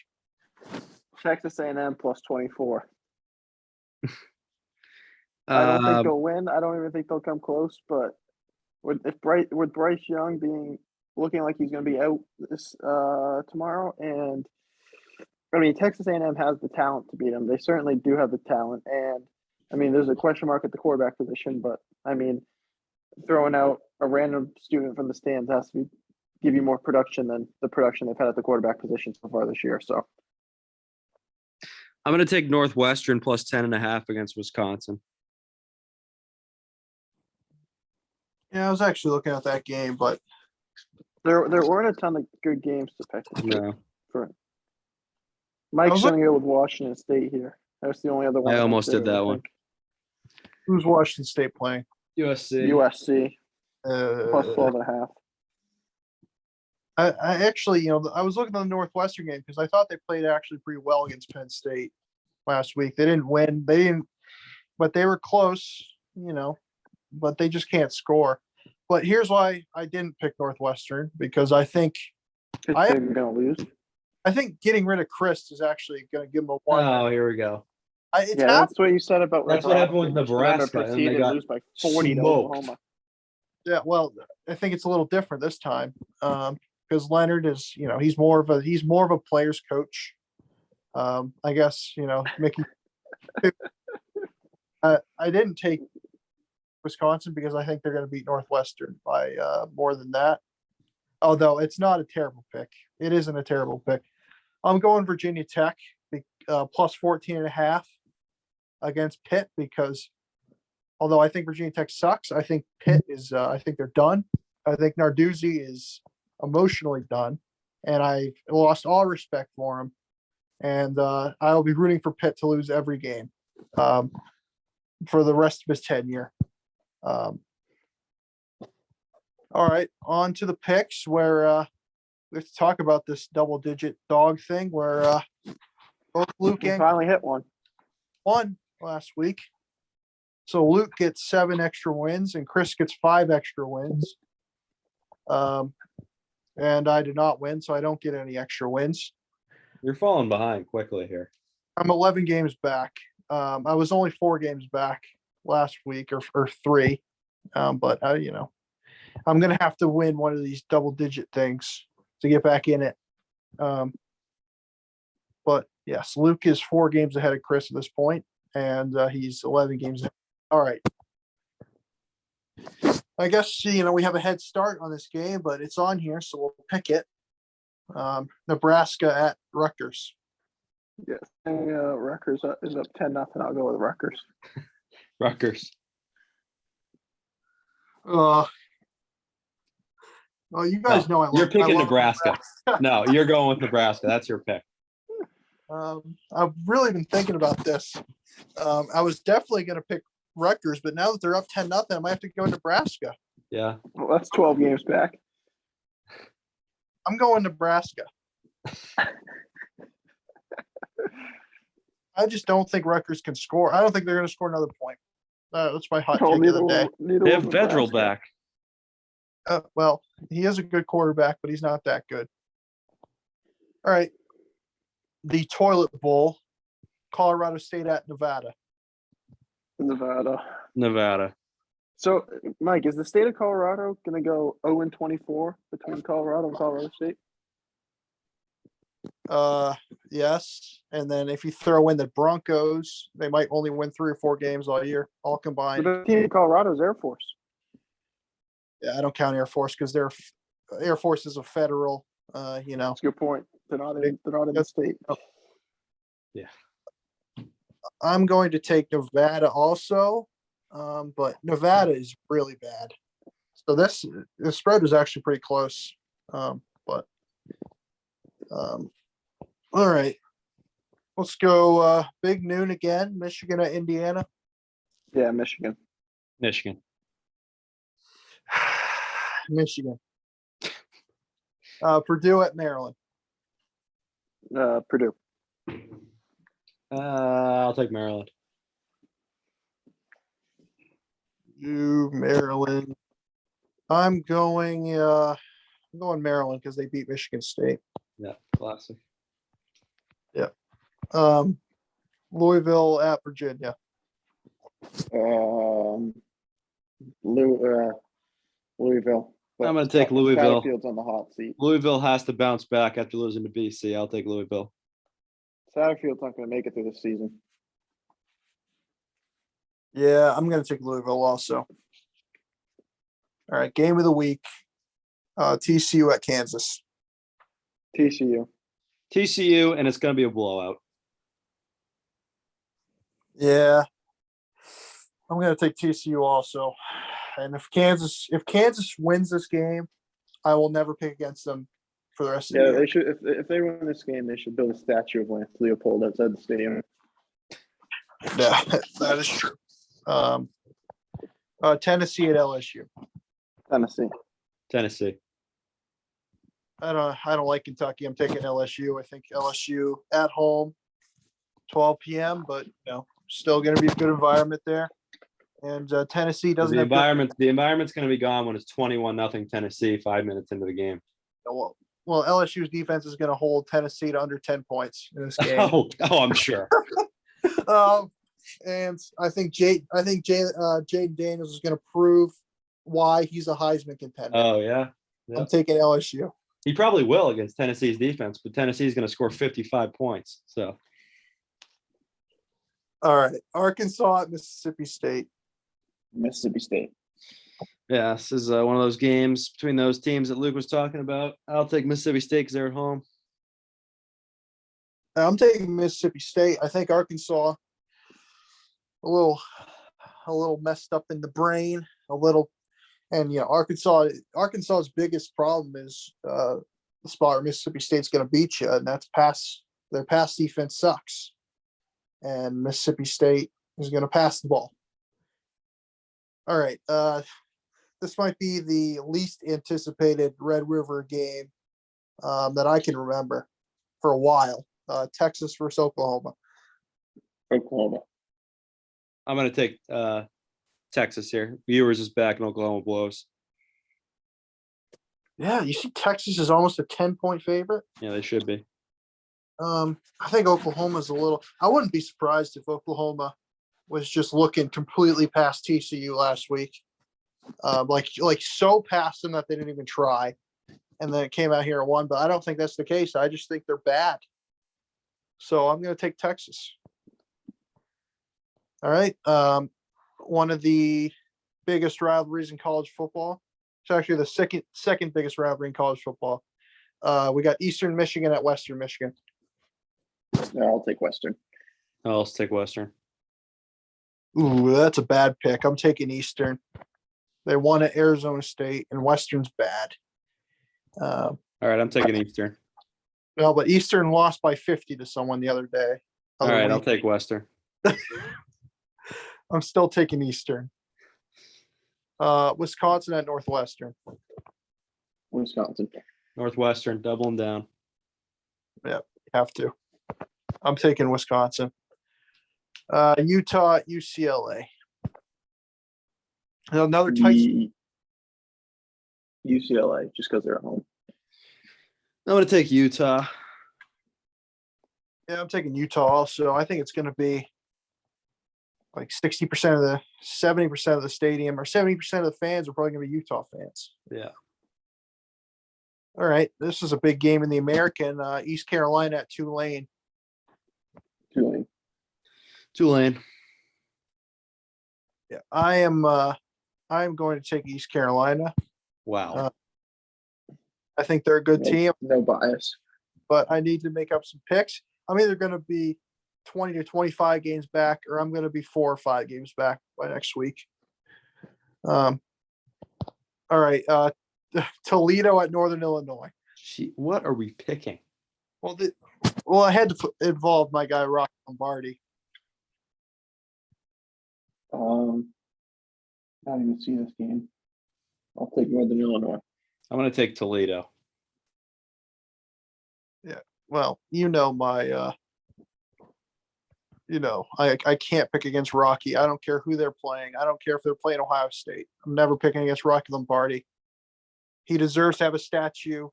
Speaker 2: Texas A&M plus 24. I don't think they'll win. I don't even think they'll come close. But with Bryce Young looking like he's going to be out this tomorrow, and I mean Texas A&M has the talent to beat them. They certainly do have the talent, and I mean there's a question mark at the quarterback position, but I mean throwing out a random student from the stands has to give you more production than the production they've had at the quarterback position so far this year. So
Speaker 3: I'm going to take Northwestern plus 10.5 against Wisconsin.
Speaker 1: Yeah, I was actually looking at that game, but
Speaker 2: there weren't a ton of good games to pick.
Speaker 3: No.
Speaker 2: Mike's going to go with Washington State here. That's the only other one.
Speaker 3: I almost did that one.
Speaker 1: Who's Washington State playing?
Speaker 2: USC plus 12.5.
Speaker 1: I actually, I was looking at the Northwestern game because I thought they played actually pretty well against Penn State last week. They didn't win. But they were close, but they just can't score. But here's why I didn't pick Northwestern, because I think
Speaker 2: they're going to lose.
Speaker 1: I think getting rid of Chris is actually going to give them a one.
Speaker 3: Oh, here we go.
Speaker 2: That's what you said about.
Speaker 3: That's what happened with Nebraska.
Speaker 2: And they lose by 40 to Oklahoma.
Speaker 1: Yeah, well, I think it's a little different this time because Leonard is, he's more of a player's coach. I guess Mickey. I didn't take Wisconsin because I think they're going to beat Northwestern by more than that. Although it's not a terrible pick. It isn't a terrible pick. I'm going Virginia Tech plus 14.5 against Pitt because although I think Virginia Tech sucks, I think Pitt is I think they're done. I think Narduzzi is emotionally done, and I lost all respect for him. And I'll be rooting for Pitt to lose every game for the rest of his tenure. All right, on to the picks where we have to talk about this double-digit dog thing where both Luke
Speaker 2: We
Speaker 1: and
Speaker 2: finally hit one.
Speaker 1: won last week. So Luke gets 7 extra wins and Chris gets 5 extra wins. And I did not win, so I don't get any extra wins.
Speaker 3: You're falling behind quickly here.
Speaker 1: I'm 11 games back. I was only 4 games back last week or 3. But I'm going to have to win one of these double-digit things to get back in it. But yes, Luke is 4 games ahead of Chris at this point, and he's 11 games ahead. All right. I guess, we have a head start on this game, but it's on here, so we'll pick it. Nebraska at Rutgers.
Speaker 2: Yes. Rutgers is up 10-0. I'll go with Rutgers.
Speaker 3: Rutgers.
Speaker 1: Well, you guys know I love.
Speaker 3: You're picking
Speaker 1: I love
Speaker 3: Nebraska. No, you're going with Nebraska. That's your pick.
Speaker 1: I've really been thinking about this. I was definitely going to pick Rutgers, but now that they're up 10-0, I might have to go Nebraska.
Speaker 3: Yeah.
Speaker 2: Well, that's 12 games back.
Speaker 1: I'm going Nebraska. I just don't think Rutgers can score. I don't think they're going to score another point. That's my hot take of the day.
Speaker 3: They have Vedral back.
Speaker 1: Well, he is a good quarterback, but he's not that good. All right. The Toilet Bowl, Colorado State at Nevada.
Speaker 2: Nevada. So, Mike, is the state of Colorado going to go 0-24 between Colorado and Colorado State?
Speaker 1: Yes. And then if you throw in the Broncos, they might only win 3 or 4 games all year, all combined.
Speaker 2: The team in Colorado is Air Force.
Speaker 1: Yeah, I don't count Air Force because Air Force is a federal.
Speaker 2: That's a good point. They're not in the state.
Speaker 3: Yeah.
Speaker 1: I'm going to take Nevada also, but Nevada is really bad. So the spread was actually pretty close. All right. Let's go big noon again. Michigan at Indiana.
Speaker 2: Yeah, Michigan.
Speaker 1: Michigan. Purdue at Maryland.
Speaker 2: Purdue.
Speaker 3: I'll take Maryland.
Speaker 1: Maryland. I'm going Maryland because they beat Michigan State.
Speaker 3: Yeah, classic.
Speaker 1: Yeah. Louisville at Virginia.
Speaker 2: Louisville.
Speaker 3: I'm going to take Louisville.
Speaker 2: Satterfield's on the hot seat.
Speaker 3: Louisville has to bounce back after losing to BC. I'll take Louisville.
Speaker 2: Satterfield's not going to make it through the season.
Speaker 1: Yeah, I'm going to take Louisville also. All right, game of the week. TCU at Kansas.
Speaker 2: TCU,
Speaker 3: and it's going to be a blowout.
Speaker 1: Yeah, I'm going to take TCU also. And if Kansas wins this game, I will never pick against them for the rest of the year.
Speaker 2: Yeah, they should. If they win this game, they should build a statue of Lance Leopold outside the stadium.
Speaker 1: Yeah, that is true. Tennessee at LSU.
Speaker 2: Tennessee.
Speaker 1: I don't like Kentucky. I'm taking LSU. I think LSU at home, 12 p.m. But still going to be a good environment there. And Tennessee doesn't.
Speaker 3: The environment's going to be gone when it's 21-0 Tennessee 5 minutes into the game.
Speaker 1: Well, LSU's defense is going to hold Tennessee to under 10 points in this game.
Speaker 3: Oh, I'm sure.
Speaker 1: And I think Jaden Daniels is going to prove why he's a Heisman contender.
Speaker 3: Oh yeah.
Speaker 1: I'm taking LSU.
Speaker 3: He probably will against Tennessee's defense, but Tennessee's going to score 55 points. So.
Speaker 1: All right, Arkansas at Mississippi State.
Speaker 3: Yeah, this is one of those games between those teams that Luke was talking about. I'll take Mississippi State because they're at home.
Speaker 1: I'm taking Mississippi State. I think Arkansas a little messed up in the brain, a little And Arkansas's biggest problem is the spot where Mississippi State's going to beat you, and that's their pass defense sucks, and Mississippi State is going to pass the ball. All right, this might be the least anticipated Red River game that I can remember for a while. Texas versus Oklahoma.
Speaker 2: Oklahoma.
Speaker 3: I'm going to take Texas here. Viewers is back and Oklahoma blows.
Speaker 1: Yeah, you see Texas is almost a 10-point favorite.
Speaker 3: Yeah, they should be.
Speaker 1: I think Oklahoma's I wouldn't be surprised if Oklahoma was just looking completely past TCU last week. Like so past them that they didn't even try. And then it came out here and won, but I don't think that's the case. I just think they're bad. So I'm going to take Texas. All right. One of the biggest rivalries in college football. It's actually the second biggest rivalry in college football. We got Eastern Michigan at Western Michigan.
Speaker 2: Yeah, I'll take Western.
Speaker 3: I'll take Western.
Speaker 1: Ooh, that's a bad pick. I'm taking Eastern. They won at Arizona State, and Western's bad.
Speaker 3: All right, I'm taking Eastern.
Speaker 1: No, but Eastern lost by 50 to someone the other day.
Speaker 3: All right, I'll take Western.
Speaker 1: I'm still taking Eastern. Wisconsin at Northwestern.
Speaker 2: Wisconsin.
Speaker 3: Northwestern, doubling down.
Speaker 1: Yeah, have to. I'm taking Wisconsin. Utah at UCLA. Another tight.
Speaker 2: UCLA, just because they're at home.
Speaker 3: I'm going to take Utah.
Speaker 1: Yeah, I'm taking Utah also. I think it's going to be like 70% of the stadium or 70% of the fans are probably going to be Utah fans.
Speaker 3: Yeah.
Speaker 1: All right. This is a big game in the American. East Carolina at Tulane.
Speaker 3: Tulane.
Speaker 1: Yeah, I am going to take East Carolina.
Speaker 3: Wow.
Speaker 1: I think they're a good team,
Speaker 2: No bias.
Speaker 1: but I need to make up some picks. I'm either going to be 20 to 25 games back, or I'm going to be 4 or 5 games back by next week. All right. Toledo at Northern Illinois.
Speaker 3: What are we picking?
Speaker 1: Well, I had to involve my guy, Rocky Lombardi.
Speaker 2: I didn't even see this game. I'll take Northern Illinois.
Speaker 3: I'm going to take Toledo.
Speaker 1: Yeah. Well, I can't pick against Rocky. I don't care who they're playing. I don't care if they're playing Ohio State. I'm never picking against Rocky Lombardi. He deserves to have a statue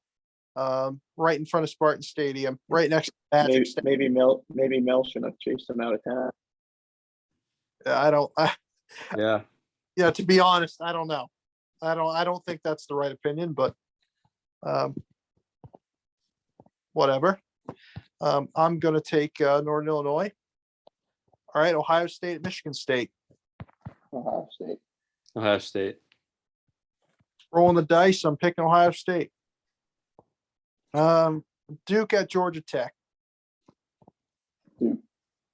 Speaker 1: right in front of Spartan Stadium, right next to Magic Stadium.
Speaker 2: Maybe Mel should have chased him out of town.
Speaker 1: Yeah, to be honest, I don't know. I don't think that's the right opinion, but whatever. I'm going to take Northern Illinois. All right, Ohio State, Michigan State.
Speaker 2: Ohio State.
Speaker 1: Rolling the dice, I'm picking Ohio State. Duke at Georgia Tech.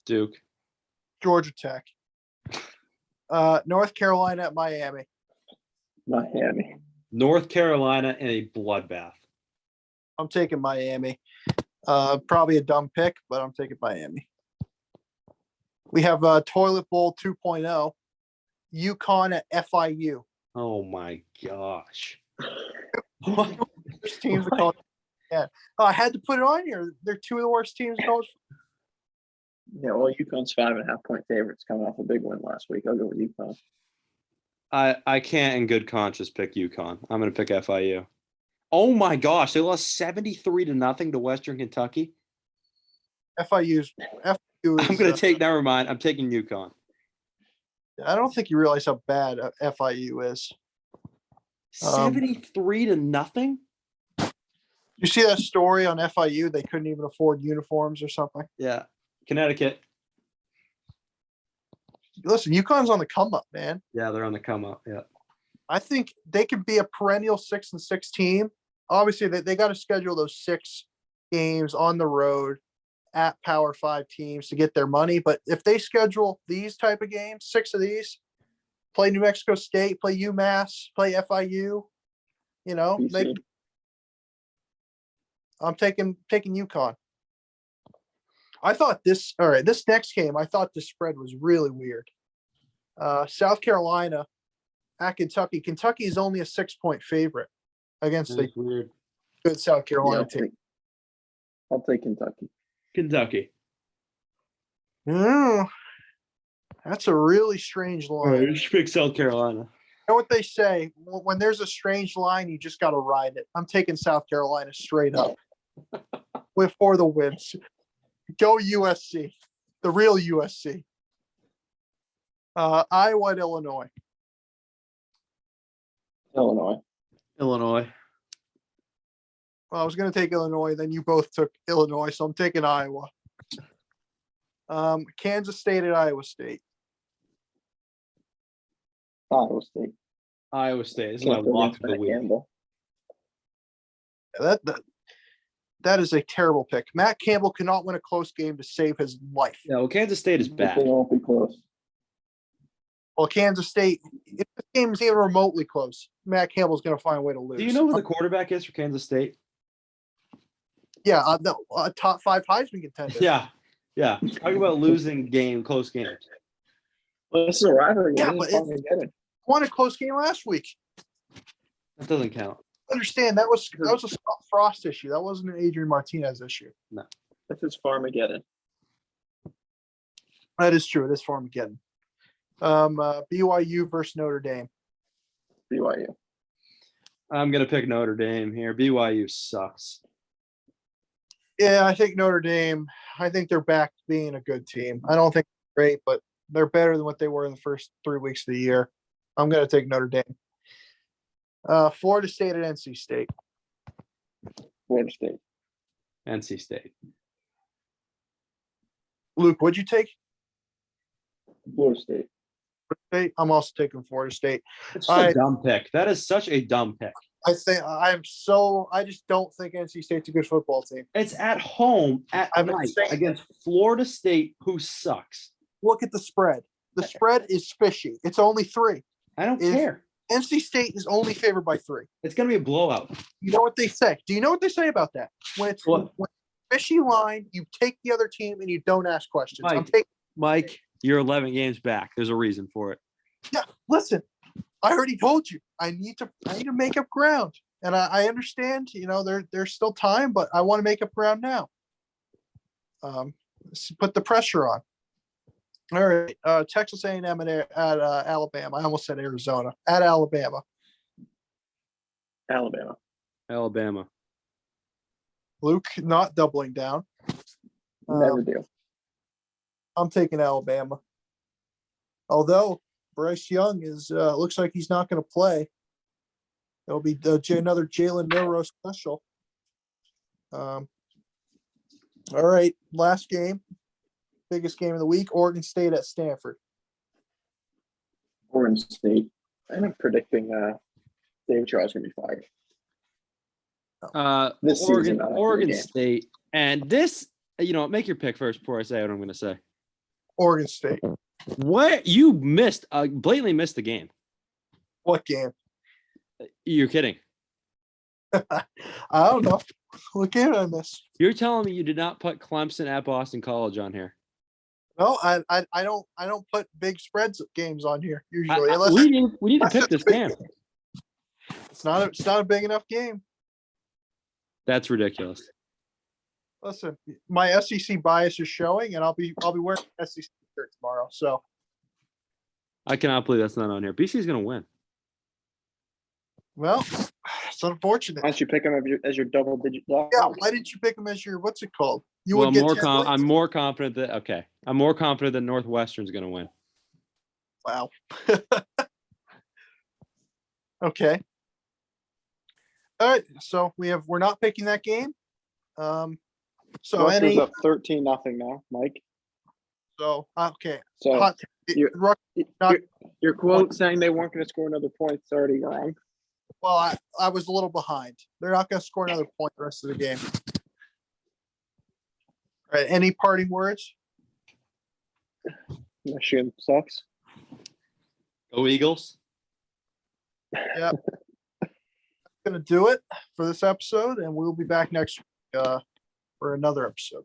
Speaker 3: Duke.
Speaker 1: Georgia Tech. North Carolina at Miami.
Speaker 3: North Carolina in a bloodbath.
Speaker 1: I'm taking Miami. Probably a dumb pick, but I'm taking Miami. We have Toilet Bowl 2.0. UConn at FIU.
Speaker 3: Oh my gosh.
Speaker 1: Worst teams in college. Yeah. Oh, I had to put it on here. They're two of the worst teams in college.
Speaker 2: Yeah, well, UConn's 5.5-point favorites coming off a big win last week. I'll go with UConn.
Speaker 3: I can't in good conscience pick UConn. I'm going to pick FIU. Oh my gosh, they lost 73-0 to Western Kentucky.
Speaker 1: FIU is.
Speaker 3: I'm going to take. Never mind. I'm taking UConn.
Speaker 1: I don't think you realize how bad FIU is.
Speaker 3: 73-0.
Speaker 1: You see that story on FIU? They couldn't even afford uniforms or something.
Speaker 3: Yeah, Connecticut.
Speaker 1: Listen, UConn's on the come up, man.
Speaker 3: Yeah, they're on the come up. Yeah,
Speaker 1: I think they could be a perennial 6-6 team. Obviously, they got to schedule those 6 games on the road at Power 5 teams to get their money. But if they schedule these type of games, 6 of these, play New Mexico State, play UMass, play FIU. You know,
Speaker 2: BC.
Speaker 1: I'm taking UConn. I thought this next game, I thought the spread was really weird. South Carolina at Kentucky. Kentucky is only a 6-point favorite against the
Speaker 3: That's weird.
Speaker 1: good South
Speaker 2: Yeah,
Speaker 1: Carolina team.
Speaker 2: I'll take Kentucky.
Speaker 3: Kentucky.
Speaker 1: Mm, that's a really strange
Speaker 3: All
Speaker 1: line.
Speaker 3: right, just pick South Carolina.
Speaker 1: You know what they say? When there's a strange line, you just got to ride it. I'm taking South Carolina straight up for the wins. Go USC, the real USC. Iowa and Illinois.
Speaker 2: Illinois.
Speaker 3: Illinois.
Speaker 1: Well, I was going to take Illinois, then you both took Illinois, so I'm taking Iowa. Kansas State at Iowa State.
Speaker 2: Iowa State.
Speaker 3: Iowa State. This is my
Speaker 2: Can't go
Speaker 3: lock
Speaker 2: against
Speaker 3: of the
Speaker 2: Matt
Speaker 3: week.
Speaker 2: Campbell.
Speaker 1: That is a terrible pick. Matt Campbell cannot win a close game to save his life.
Speaker 3: Yeah, well, Kansas State is
Speaker 2: They
Speaker 3: bad.
Speaker 2: won't be close.
Speaker 1: Well, Kansas State, if the game is even remotely close, Matt Campbell's going to find a way to lose.
Speaker 3: Do you know who the quarterback is for Kansas State?
Speaker 1: Yeah, top 5 Heisman contender.
Speaker 3: Yeah. Yeah. Talk about losing close games.
Speaker 2: Well, this is a rivalry.
Speaker 1: Yeah,
Speaker 2: This is
Speaker 1: but
Speaker 2: fun to get it.
Speaker 1: Won a close game last week.
Speaker 3: That doesn't count.
Speaker 1: Understand that was a Scott Frost issue. That wasn't an Adrian Martinez issue.
Speaker 2: This is Farmageddon.
Speaker 1: That is true. It is Farmageddon. BYU versus Notre Dame.
Speaker 2: BYU.
Speaker 3: I'm going to pick Notre Dame here. BYU sucks.
Speaker 1: Yeah, I think Notre Dame. I think they're back to being a good team. I don't think they're great, but they're better than what they were in the first 3 weeks of the year. I'm going to take Notre Dame. Florida State at NC State.
Speaker 2: Florida State.
Speaker 3: NC State.
Speaker 1: Luke, what'd you take?
Speaker 2: Florida State.
Speaker 1: State. I'm also taking Florida State.
Speaker 3: It's just a dumb pick. That is such a dumb pick.
Speaker 1: I just don't think NC State's a good football team.
Speaker 3: It's at home at
Speaker 1: I've been
Speaker 3: night
Speaker 1: saying
Speaker 3: against Florida State, who sucks.
Speaker 1: Look at the spread. The spread is fishy. It's only 3.
Speaker 3: I don't care.
Speaker 1: NC State is only favored by 3.
Speaker 3: It's going to be a blowout.
Speaker 1: You know what they say? Do you know what they say about that? When it's
Speaker 3: What?
Speaker 1: when fishy line, you take the other team and you don't ask questions.
Speaker 3: Mike, you're 11 games back. There's a reason for it.
Speaker 1: Yeah, listen, I already told you. I need to make up ground, and I understand. You know, there's still time, but I want to make up ground now. Put the pressure on. All right, Texas A&M at Alabama. I almost said Arizona. At Alabama.
Speaker 2: Alabama.
Speaker 1: Luke not doubling down.
Speaker 2: Never do.
Speaker 1: I'm taking Alabama. Although Bryce Young is looks like he's not going to play. It'll be another Jalen Milroe special. All right, last game, biggest game of the week: Oregon State at Stanford.
Speaker 2: Oregon State. I'm predicting Dave Charles going to be fired. This season, not after the
Speaker 3: Oregon
Speaker 2: game.
Speaker 3: State. And this, make your pick first before I say what I'm going to say.
Speaker 1: Oregon State.
Speaker 3: What? You blatantly missed the game.
Speaker 1: What game?
Speaker 3: You're kidding.
Speaker 1: I don't know. What game did I miss?
Speaker 3: You're telling me you did not put Clemson at Boston College on here.
Speaker 1: No, I don't put big spreads games on here usually.
Speaker 3: We need to pick this game.
Speaker 1: It's not a big enough game.
Speaker 3: That's ridiculous.
Speaker 1: Listen, my SEC bias is showing, and I'll be wearing an SEC shirt tomorrow. So
Speaker 3: I cannot believe that's not on here. BC is going to win.
Speaker 1: well, it's unfortunate.
Speaker 2: Why don't you pick him as your double-digit block?
Speaker 1: Yeah, why didn't you pick him as your what's it called? You
Speaker 3: Well,
Speaker 1: would get
Speaker 3: I'm more confident that Northwestern's going to win.
Speaker 1: Wow. Okay. All right. So we're not picking that game. So
Speaker 2: Rutgers up 13-0 now, Mike.
Speaker 1: So okay.
Speaker 2: So
Speaker 1: Hot,
Speaker 2: you're-
Speaker 1: Rutgers not,
Speaker 2: your quote saying they weren't going to score another point is already wrong.
Speaker 1: well, I was a little behind. They're not going to score another point the rest of the game. All right. Any parting words?
Speaker 2: Michigan sucks.
Speaker 3: Go Eagles.
Speaker 1: Gonna do it for this episode, and we'll be back next week for another episode.